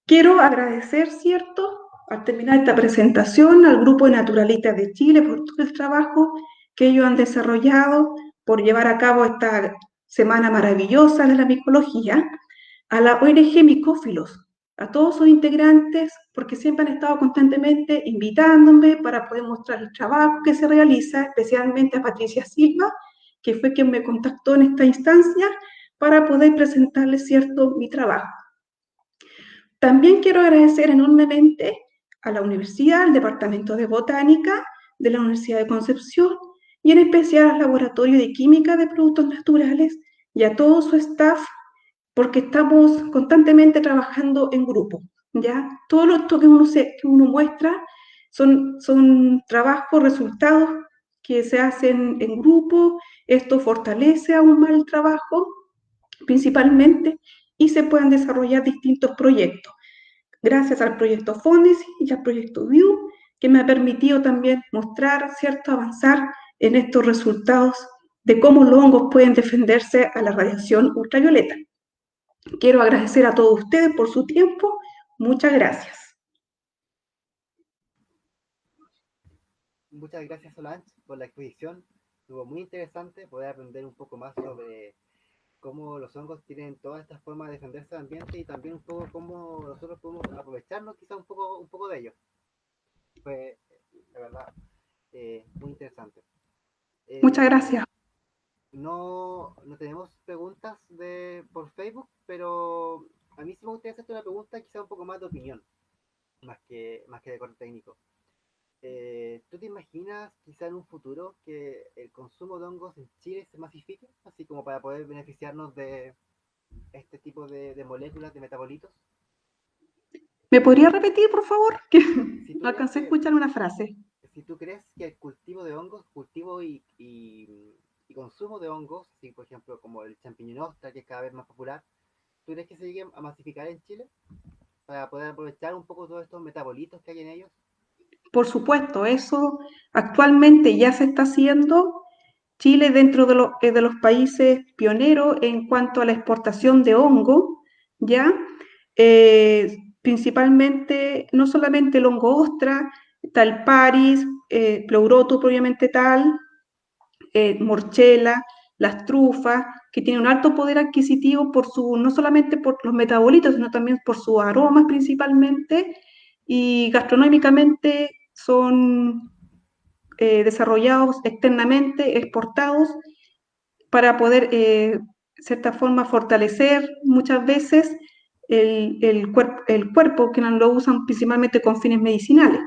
Speaker 2: Quiero agradecer, ¿cierto?, al terminar esta presentación, al Grupo de Naturalistas de Chile por todo el trabajo que ellos han desarrollado por llevar a cabo esta semana maravillosa de la micología, a la ONG Micófilos, a todos sus integrantes, porque siempre han estado constantemente invitándome para poder mostrar el trabajo que se realiza, especialmente a Patricia Silva, que fue quien me contactó en esta instancia para poder presentarles, ¿cierto?, mi trabajo. También quiero agradecer enormemente a la universidad, al Departamento de Botánica de la Universidad de Concepción y en especial al Laboratorio de Química de Productos Naturales y a todo su staff, porque estamos constantemente trabajando en grupo, ¿ya? Todo esto que uno muestra son trabajos, resultados que se hacen en grupo. Esto fortalece aún más el trabajo, principalmente, y se pueden desarrollar distintos proyectos. Gracias al proyecto FONDIS y al proyecto VIEW, que me ha permitido también mostrar, ¿cierto?, avanzar en estos resultados de cómo los hongos pueden defenderse a la radiación ultravioleta. Quiero agradecer a todos ustedes por su tiempo. Muchas gracias.
Speaker 1: Muchas gracias, Solange, por la exposición. Estuvo muy interesante poder aprender un poco más sobre cómo los hongos tienen todas estas formas de defenderse del ambiente y también un poco cómo nosotros podemos aprovecharnos quizá un poco de ello. Fue, la verdad, muy interesante.
Speaker 2: Muchas gracias.
Speaker 1: No tenemos preguntas por Facebook, pero a mí sí me gustaría hacerte una pregunta quizá un poco más de opinión, más que de corte técnico. ¿Tú te imaginas quizá en un futuro que el consumo de hongos en Chile se masifique, así como para poder beneficiarnos de este tipo de moléculas, de metabolitos?
Speaker 2: ¿Me podría repetir, por favor? Que
Speaker 1: Si tú
Speaker 2: no
Speaker 1: crees
Speaker 2: alcancé a
Speaker 1: que,
Speaker 2: escuchar una frase.
Speaker 1: si tú crees que el cultivo de hongos, y consumo de hongos, así por ejemplo como el champiñón ostra, que es cada vez más popular, ¿tú crees que se lleguen a masificar en Chile para poder aprovechar un poco todos estos metabolitos que hay en ellos?
Speaker 2: Por supuesto, eso actualmente ya se está haciendo. Chile dentro de los países pioneros en cuanto a la exportación de hongo, ¿ya? Principalmente, no solamente el hongo ostra, tal paris, pleurotus propiamente tal, morchela, las trufas, que tienen un alto poder adquisitivo por no solamente por los metabolitos, sino también por sus aromas principalmente, y gastronómicamente son desarrollados externamente, exportados, para poder, de cierta forma, fortalecer muchas veces el cuerpo, que lo usan principalmente con fines medicinales,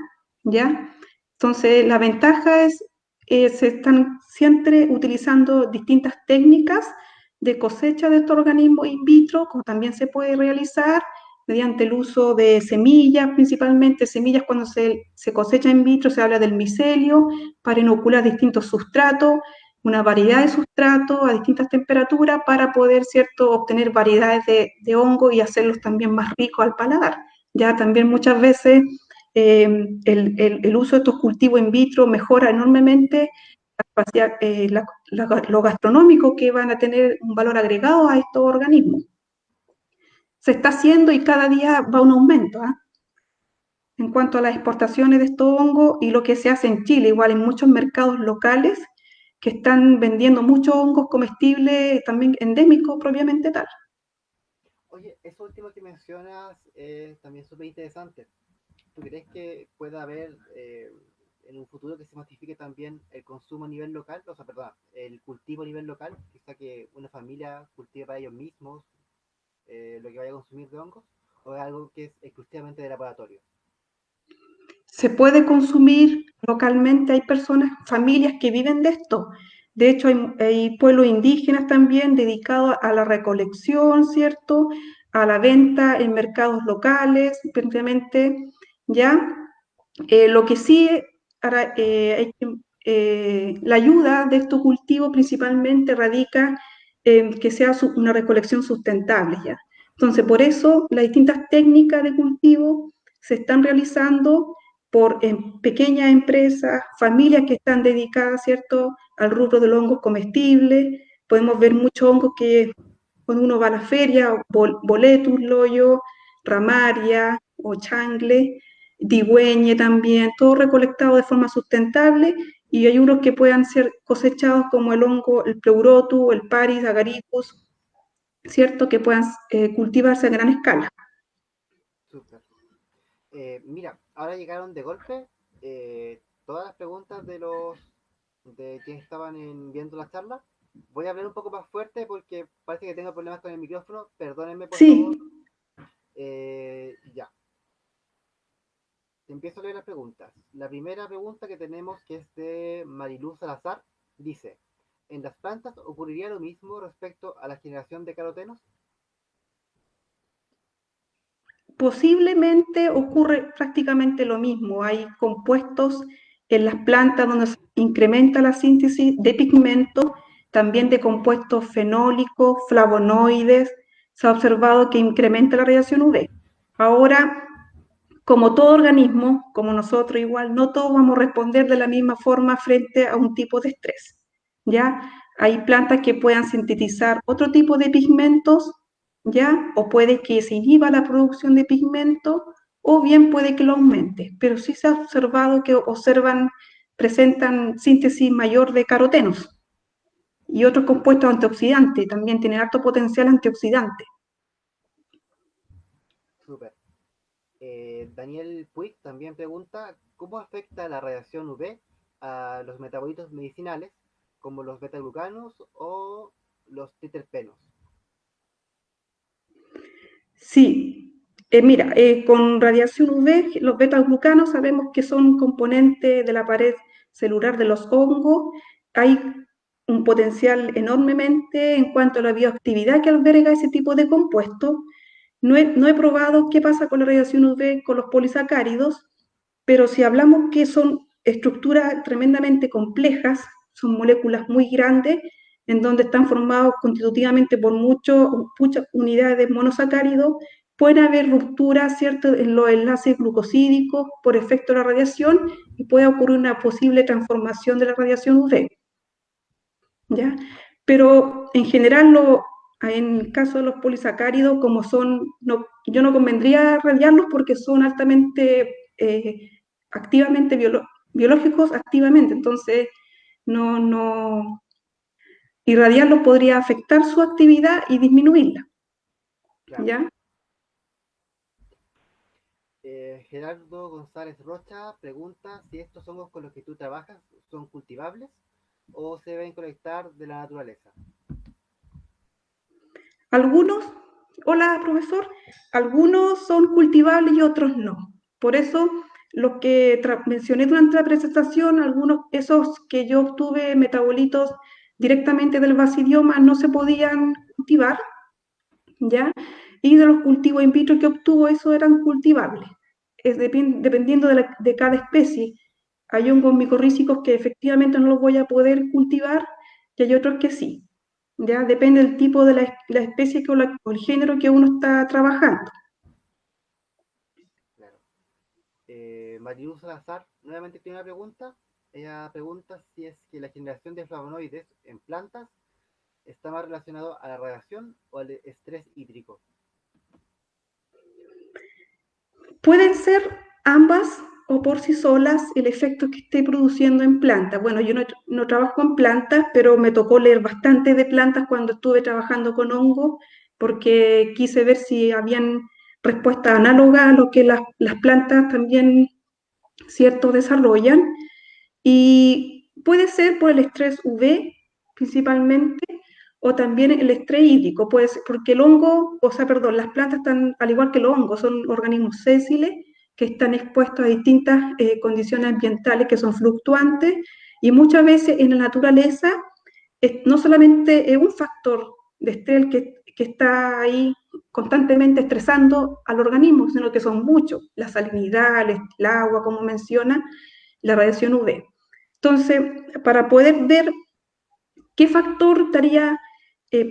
Speaker 2: ¿ya? Entonces, la ventaja es, se están siempre utilizando distintas técnicas de cosecha de estos organismos in vitro, como también se puede realizar mediante el uso de semillas, principalmente semillas cuando se cosecha in vitro, se habla del micelio, para inocular distintos sustratos, una variedad de sustratos a distintas temperaturas para poder, ¿cierto?, obtener variedades de hongo y hacerlos también más ricos al paladar. Ya también muchas veces el uso de estos cultivos in vitro mejora enormemente lo gastronómico, que van a tener un valor agregado a estos organismos. Se está haciendo y cada día va un aumento, ¿eh? en cuanto a las exportaciones de estos hongos y lo que se hace en Chile. Igual en muchos mercados locales que están vendiendo muchos hongos comestibles, también endémicos propiamente tal.
Speaker 1: Oye, eso último que mencionas es también súper interesante. ¿Tú crees que pueda haber en un futuro que se masifique también el consumo a nivel local? O sea, perdón, el cultivo a nivel local, quizá que una familia cultive para ellos mismos lo que vaya a consumir de hongos, o es algo que es exclusivamente de laboratorio.
Speaker 2: Se puede consumir localmente, hay personas, familias que viven de esto. De hecho, hay pueblos indígenas también dedicados a la recolección, ¿cierto? A la venta en mercados locales, simplemente, ¿ya? Lo que sí, la ayuda de estos cultivos principalmente radica en que sea una recolección sustentable, ¿ya? Entonces, por eso las distintas técnicas de cultivo se están realizando por pequeñas empresas, familias que están dedicadas, ¿cierto?, al rubro del hongo comestible. Podemos ver muchos hongos que cuando uno va a la feria, boletus, loyo, ramaria o changle, digüeñe también, todo recolectado de forma sustentable y hay unos que puedan ser cosechados como el hongo, el pleurotu, el paris, agaricus, ¿cierto? Que puedan cultivarse a gran escala.
Speaker 1: Súper. Mira, ahora llegaron de golpe todas las preguntas de quienes estaban viendo la charla. Voy a hablar un poco más fuerte porque parece que tengo problemas con el micrófono. Perdónenme, por favor.
Speaker 2: Sí,
Speaker 1: Ya, te empiezo a leer las preguntas. La primera pregunta que tenemos, que es de Mariluz Salazar, dice: ¿en las plantas ocurriría lo mismo respecto a la generación de carotenos?
Speaker 2: posiblemente ocurre prácticamente lo mismo. Hay compuestos en las plantas donde se incrementa la síntesis de pigmento, también de compuestos fenólicos, flavonoides. Se ha observado que incrementa la radiación UV. Ahora, como todo organismo, como nosotros igual, no todos vamos a responder de la misma forma frente a un tipo de estrés. ¿Ya? Hay plantas que puedan sintetizar otro tipo de pigmentos, ¿ya? O puede que se inhiba la producción de pigmento, o bien puede que lo aumente. Pero sí se ha observado que presentan síntesis mayor de carotenos y otros compuestos antioxidantes, también tienen alto potencial antioxidante.
Speaker 1: Súper. Daniel Puig también pregunta: ¿cómo afecta la radiación UV a los metabolitos medicinales como los betaglucanos o los triterpenos?
Speaker 2: Sí, mira, con radiación UV, los beta-glucanos sabemos que son componentes de la pared celular de los hongos. Hay un potencial enormemente en cuanto a la bioactividad que alberga ese tipo de compuestos. No he probado qué pasa con la radiación UV con los polisacáridos, pero si hablamos que son estructuras tremendamente complejas, son moléculas muy grandes, en donde están formados constitutivamente por muchas unidades de monosacáridos, pueden haber rupturas, ¿cierto?, en los enlaces glucosídicos por efecto de la radiación y puede ocurrir una posible transformación de la radiación UV, ¿ya? Pero en general, en el caso de los polisacáridos, como son, no, yo no convendría radiarlos porque son altamente activamente biológicos, activamente, entonces no irradiarlos podría afectar su actividad y disminuirla,
Speaker 1: Claro.
Speaker 2: ¿ya?
Speaker 1: Gerardo González Rocha pregunta si estos hongos con los que tú trabajas son cultivables o se deben colectar de la naturaleza.
Speaker 2: Algunos, hola profesor, algunos son cultivables y otros no. Por eso, los que mencioné durante la presentación, algunos, esos que yo obtuve metabolitos directamente del basidioma no se podían cultivar, ¿ya? Y de los cultivos in vitro que obtuvo, esos eran cultivables. Dependiendo de cada especie. Hay hongos micorrízicos que efectivamente no los voy a poder cultivar y hay otros que sí. Ya depende del tipo de la especie o el género que uno está trabajando.
Speaker 1: Claro. Mariluz Salazar nuevamente tiene una pregunta. Ella pregunta si es que la generación de flavonoides en plantas está más relacionado a la radiación o al estrés hídrico.
Speaker 2: Pueden ser ambas o por sí solas el efecto que esté produciendo en plantas. Bueno, yo no trabajo en plantas, pero me tocó leer bastante de plantas cuando estuve trabajando con hongos, porque quise ver si habían respuestas análogas a lo que las plantas también, cierto, desarrollan. Y puede ser por el estrés UV principalmente, o también el estrés hídrico, puede ser, porque el hongo, o sea, perdón, las plantas están, al igual que los hongos, son organismos sésiles que están expuestos a distintas condiciones ambientales que son fluctuantes y muchas veces en la naturaleza no solamente es un factor de estrés que está ahí constantemente estresando al organismo, sino que son muchos, la salinidad, el agua, como menciona, la radiación UV. Entonces, para poder ver qué factor estaría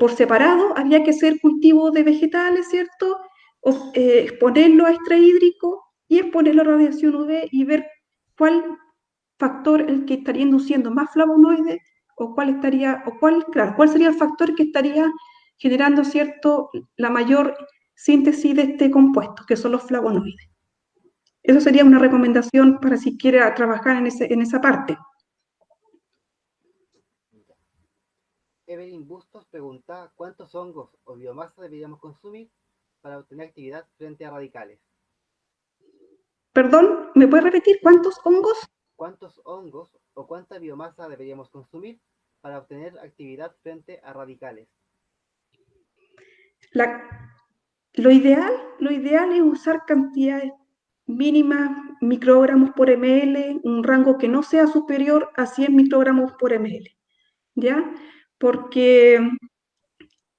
Speaker 2: por separado, habría que hacer cultivo de vegetales, ¿cierto? O, exponerlo a estrés hídrico y exponerlo a radiación UV y ver cuál factor el que estaría induciendo más flavonoides o cuál estaría, o cuál, claro, cuál sería el factor que estaría generando, ¿cierto?, la mayor síntesis de este compuesto, que son los flavonoides. Eso sería una recomendación para si quiere trabajar en esa parte.
Speaker 1: Evelyn Bustos pregunta cuántos hongos o biomasa deberíamos consumir para obtener actividad frente a radicales.
Speaker 2: Perdón, ¿me puede repetir cuántos hongos?
Speaker 1: ¿Cuántos hongos o cuánta biomasa deberíamos consumir para obtener actividad frente a radicales?
Speaker 2: La, lo ideal es usar cantidades mínimas, microgramos por ml, un rango que no sea superior a 100 microgramos por ml, ¿ya? Porque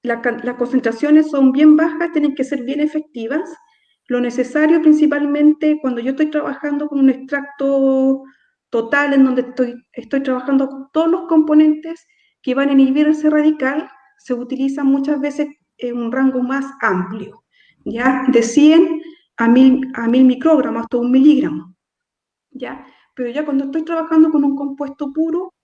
Speaker 2: las concentraciones son bien bajas, tienen que ser bien efectivas. Lo necesario principalmente cuando yo estoy trabajando con un extracto total en donde estoy trabajando con todos los componentes que van a inhibir ese radical, se utiliza muchas veces en un rango más amplio, ¿ya? De 100 a 1000 microgramos, hasta 1 miligramo, ¿ya? Pero ya cuando estoy trabajando con un compuesto puro,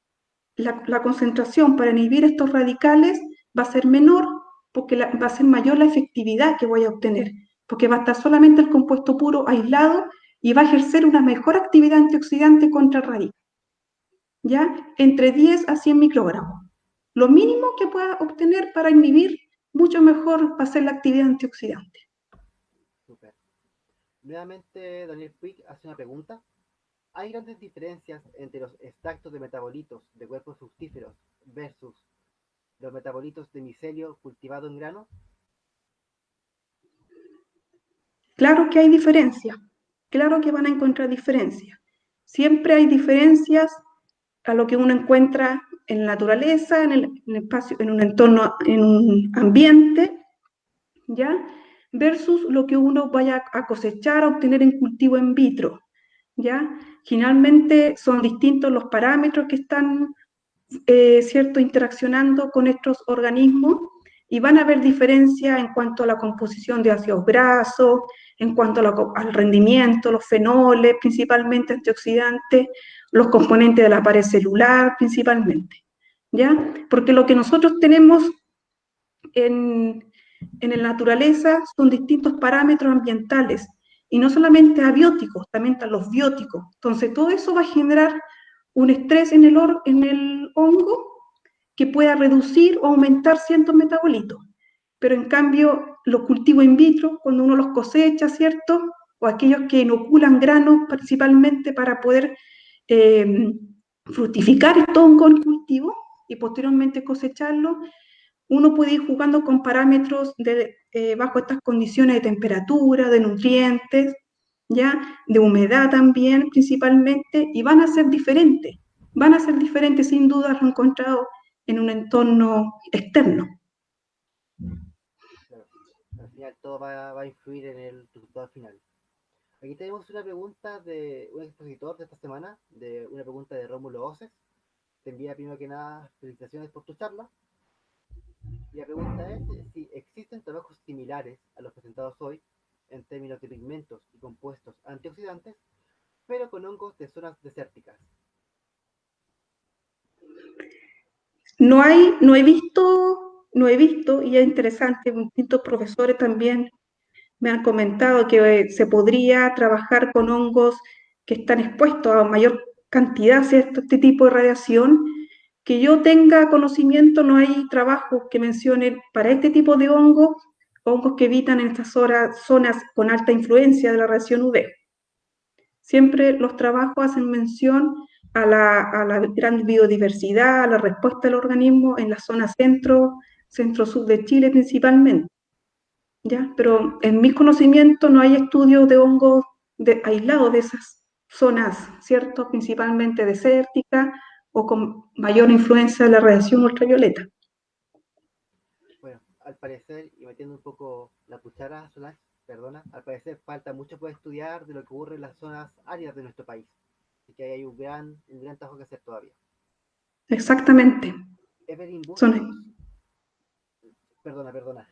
Speaker 2: la concentración para inhibir estos radicales va a ser menor porque va a ser mayor la efectividad que voy a obtener, porque va a estar solamente el compuesto puro aislado y va a ejercer una mejor actividad antioxidante contra el radical, ¿ya? Entre 10 a 100 microgramos. Lo mínimo que pueda obtener para inhibir, mucho mejor va a ser la actividad antioxidante.
Speaker 1: Super. Nuevamente, Daniel Puig hace una pregunta. ¿Hay grandes diferencias entre los extractos de metabolitos de cuerpos fructíferos versus los metabolitos de micelio cultivado en grano?
Speaker 2: Claro que hay diferencias, claro que van a encontrar diferencias. Siempre hay diferencias a lo que uno encuentra en la naturaleza, en el espacio, en un entorno, en un ambiente, ¿ya? Versus lo que uno vaya a cosechar, a obtener en cultivo in vitro, ¿ya? Generalmente son distintos los parámetros que están, ¿cierto?, interaccionando con estos organismos y van a haber diferencias en cuanto a la composición de ácidos grasos, en cuanto al rendimiento, los fenoles, principalmente antioxidantes, los componentes de la pared celular, principalmente, ¿ya? Porque lo que nosotros tenemos en la naturaleza son distintos parámetros ambientales y no solamente abióticos, también están los bióticos. Entonces, todo eso va a generar un estrés en el hongo que pueda reducir o aumentar ciertos metabolitos. Pero en cambio, los cultivos in vitro, cuando uno los cosecha, ¿cierto? O aquellos que inoculan granos principalmente para poder eh, fructificar el hongo en cultivo y posteriormente cosecharlo, uno puede ir jugando con parámetros bajo estas condiciones de temperatura, de nutrientes, ¿ya? De humedad también principalmente, y van a ser diferentes sin duda lo encontrado en un entorno externo.
Speaker 1: Claro, al final todo va a influir en el resultado final. Aquí tenemos una pregunta de un expositor de esta semana, de una pregunta de Rómulo Oces. Te envía primero que nada felicitaciones por tu charla. Y la pregunta es si existen trabajos similares a los presentados hoy en términos de pigmentos y compuestos antioxidantes, pero con hongos de zonas desérticas.
Speaker 2: No he visto, y es interesante, distintos profesores también me han comentado que se podría trabajar con hongos que están expuestos a mayor cantidad, ¿cierto? Este tipo de radiación. Que yo tenga conocimiento, no hay trabajos que mencionen para este tipo de hongos, hongos que evitan en estas zonas con alta influencia de la radiación UV. Siempre los trabajos hacen mención a la gran biodiversidad, a la respuesta del organismo en la zona centro-sur de Chile principalmente. ¿Ya? Pero en mis conocimientos no hay estudios de hongos aislados de esas zonas, ¿cierto? Principalmente desérticas o con mayor influencia de la radiación ultravioleta.
Speaker 1: Bueno, al parecer, y metiendo un poco la cuchara, Solange, perdona, al parecer falta mucho por estudiar de lo que ocurre en las zonas áridas de nuestro país. Así que ahí hay un gran trabajo que hacer todavía.
Speaker 2: Exactamente.
Speaker 1: Evelyn
Speaker 2: Son,
Speaker 1: Bustos, perdona.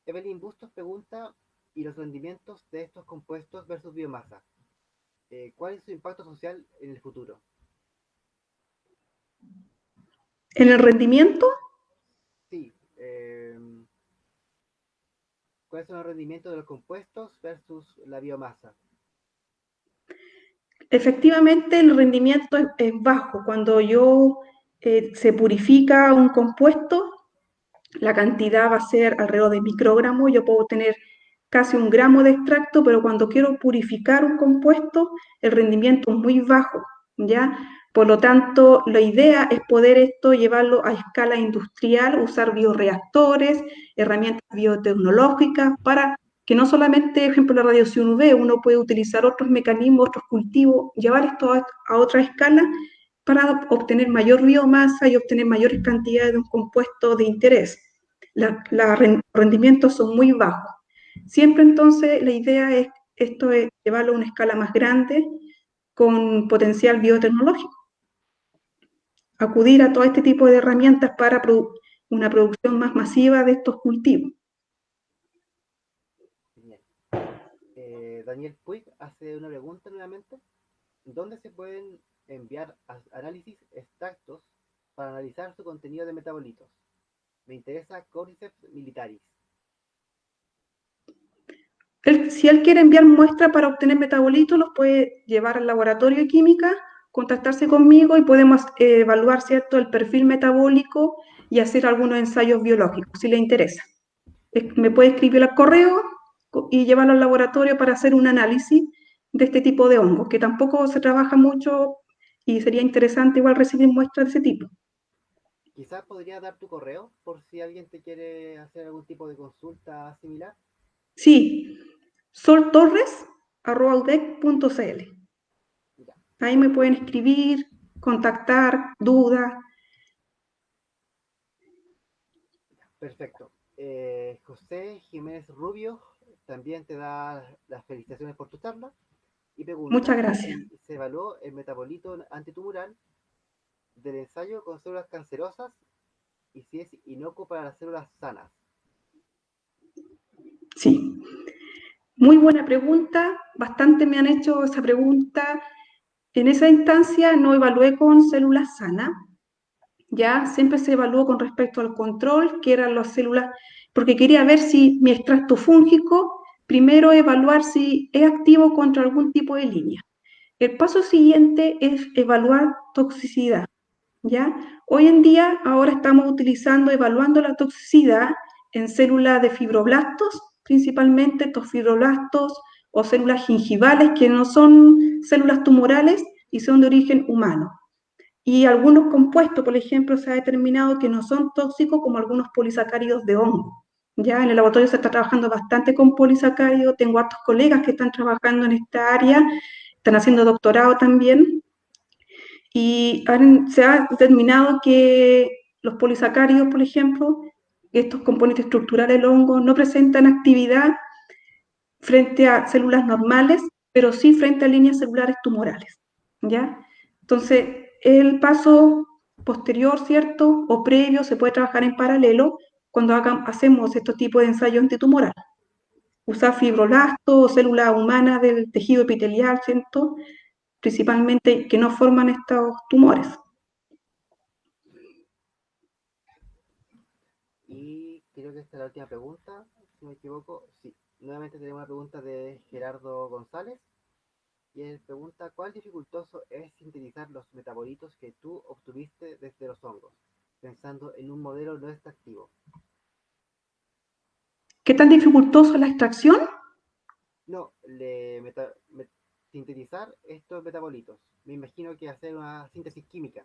Speaker 1: Evelyn Bustos pregunta, ¿y los rendimientos de estos compuestos versus biomasa? ¿Cuál es su impacto social en el futuro?
Speaker 2: en el rendimiento,
Speaker 1: Sí, ¿cuáles son los rendimientos de los compuestos versus la biomasa?
Speaker 2: efectivamente el rendimiento es bajo. Cuando se purifica un compuesto, la cantidad va a ser alrededor de microgramos. Yo puedo tener casi 1 gramo de extracto, pero cuando quiero purificar un compuesto, el rendimiento es muy bajo, ¿ya? Por lo tanto, la idea es poder esto llevarlo a escala industrial, usar bioreactores, herramientas biotecnológicas para que no solamente, por ejemplo, la radiación UV, uno puede utilizar otros mecanismos, otros cultivos, llevar esto a otra escala para obtener mayor biomasa y obtener mayores cantidades de un compuesto de interés. Los rendimientos son muy bajos. Siempre entonces la idea es esto es llevarlo a una escala más grande con potencial biotecnológico. Acudir a todo este tipo de herramientas para una producción más masiva de estos cultivos.
Speaker 1: Genial. Daniel Puig hace una pregunta nuevamente. ¿Dónde se pueden enviar análisis extractos para analizar su contenido de metabolitos? Me interesa Cordyceps militaris.
Speaker 2: Si él quiere enviar muestras para obtener metabolitos, los puede llevar al laboratorio de química, contactarse conmigo y podemos evaluar, ¿cierto?, el perfil metabólico y hacer algunos ensayos biológicos, si le interesa. Me puede escribir al correo y llevarlo al laboratorio para hacer un análisis de este tipo de hongos, que tampoco se trabaja mucho y sería interesante igual recibir muestras de ese tipo.
Speaker 1: Quizás podría dar tu correo por si alguien te quiere hacer algún tipo de consulta similar.
Speaker 2: Sí, soltorres@udec.cl.
Speaker 1: Ya,
Speaker 2: Ahí me
Speaker 1: Sol,
Speaker 2: pueden escribir, contactar, dudas.
Speaker 1: perfecto. José Jiménez Rubio también te da las felicitaciones por tu charla y
Speaker 2: Muchas
Speaker 1: pregunta
Speaker 2: gracias.
Speaker 1: si se evaluó el metabolito antitumoral del ensayo con células cancerosas y si es inocuo para las células sanas.
Speaker 2: Sí, muy buena pregunta. Bastante me han hecho esa pregunta. En esa instancia no evalué con células sanas, ya siempre se evaluó con respecto al control, que eran las células, porque quería ver si mi extracto fúngico, primero evaluar si es activo contra algún tipo de línea. El paso siguiente es evaluar toxicidad, ¿ya? Hoy en día, ahora estamos evaluando la toxicidad en células de fibroblastos, principalmente estos fibroblastos o células gingivales que no son células tumorales y son de origen humano. Y algunos compuestos, por ejemplo, se ha determinado que no son tóxicos como algunos polisacáridos de hongo. Ya en el laboratorio se está trabajando bastante con polisacáridos, tengo otros colegas que están trabajando en esta área, están haciendo doctorado también, y se ha determinado que los polisacáridos, por ejemplo, estos componentes estructurales del hongo, no presentan actividad frente a células normales, pero sí frente a líneas celulares tumorales, ¿ya? Entonces, el paso posterior, ¿cierto? O previo, se puede trabajar en paralelo cuando hacemos estos tipos de ensayos antitumoral. Usar fibroblastos o células humanas del tejido epitelial, ¿cierto? Principalmente que no forman estos tumores.
Speaker 1: creo que esta es la última pregunta, si no me equivoco. Sí, nuevamente tenemos una pregunta de Gerardo González. Y él pregunta, ¿cuál dificultoso es sintetizar los metabolitos que tú obtuviste desde los hongos, pensando en un modelo no extractivo?
Speaker 2: ¿Qué tan dificultoso es la extracción?
Speaker 1: No, sintetizar estos metabolitos. Me imagino que hacer una síntesis química.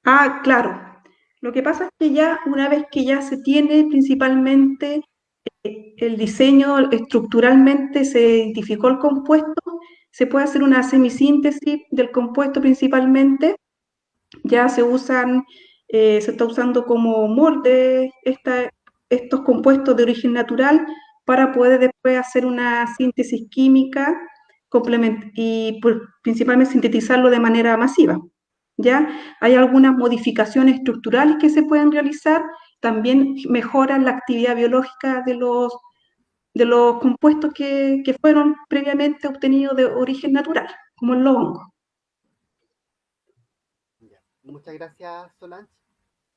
Speaker 2: Ah, claro. Lo que pasa es que ya una vez que ya se tiene principalmente el diseño estructuralmente, se identificó el compuesto, se puede hacer una semisíntesis del compuesto principalmente. Ya se está usando como molde estos compuestos de origen natural para poder después hacer una síntesis química y pues, principalmente sintetizarlo de manera masiva. ¿Ya? Hay algunas modificaciones estructurales que se pueden realizar, también mejoran la actividad biológica de los compuestos que fueron previamente obtenidos de origen natural, como el hongo.
Speaker 1: Ya. Muchas gracias, Solange.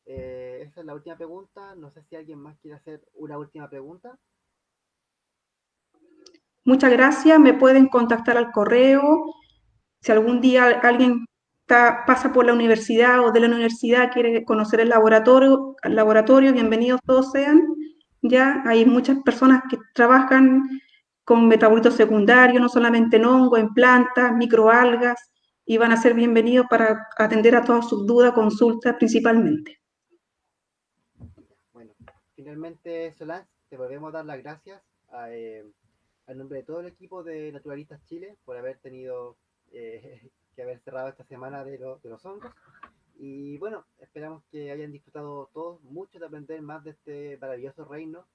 Speaker 1: Esa es la última pregunta. No sé si alguien más quiere hacer una última pregunta.
Speaker 2: Muchas gracias, me pueden contactar al correo. Si algún día alguien pasa por la universidad o de la universidad quiere conocer el laboratorio, bienvenidos todos sean. Ya hay muchas personas que trabajan con metabolitos secundarios, no solamente en hongo, en plantas, microalgas, y van a ser bienvenidos para atender a todas sus dudas, consultas principalmente.
Speaker 1: Bueno, finalmente, Solange, te volvemos a dar las gracias al nombre de todo el equipo de Naturalistas Chile por haber tenido que haber cerrado esta semana de los hongos. Y bueno, esperamos que hayan disfrutado todos mucho de aprender más de este maravilloso reino,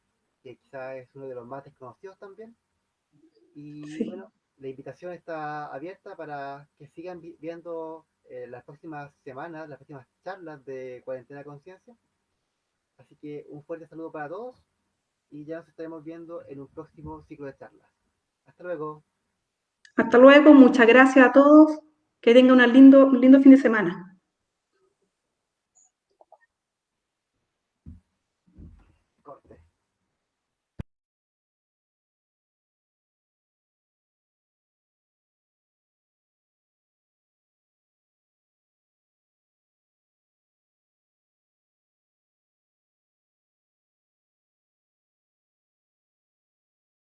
Speaker 1: que quizás es uno de los más desconocidos también. Y
Speaker 2: Sí.
Speaker 1: bueno, la invitación está abierta para que sigan viendo las próximas semanas, las próximas charlas de Cuarentena Conciencia. Así que un fuerte saludo para todos y ya nos estaremos viendo en un próximo ciclo de charlas. Hasta luego.
Speaker 2: Hasta luego, muchas gracias a todos, que tengan un lindo fin de semana.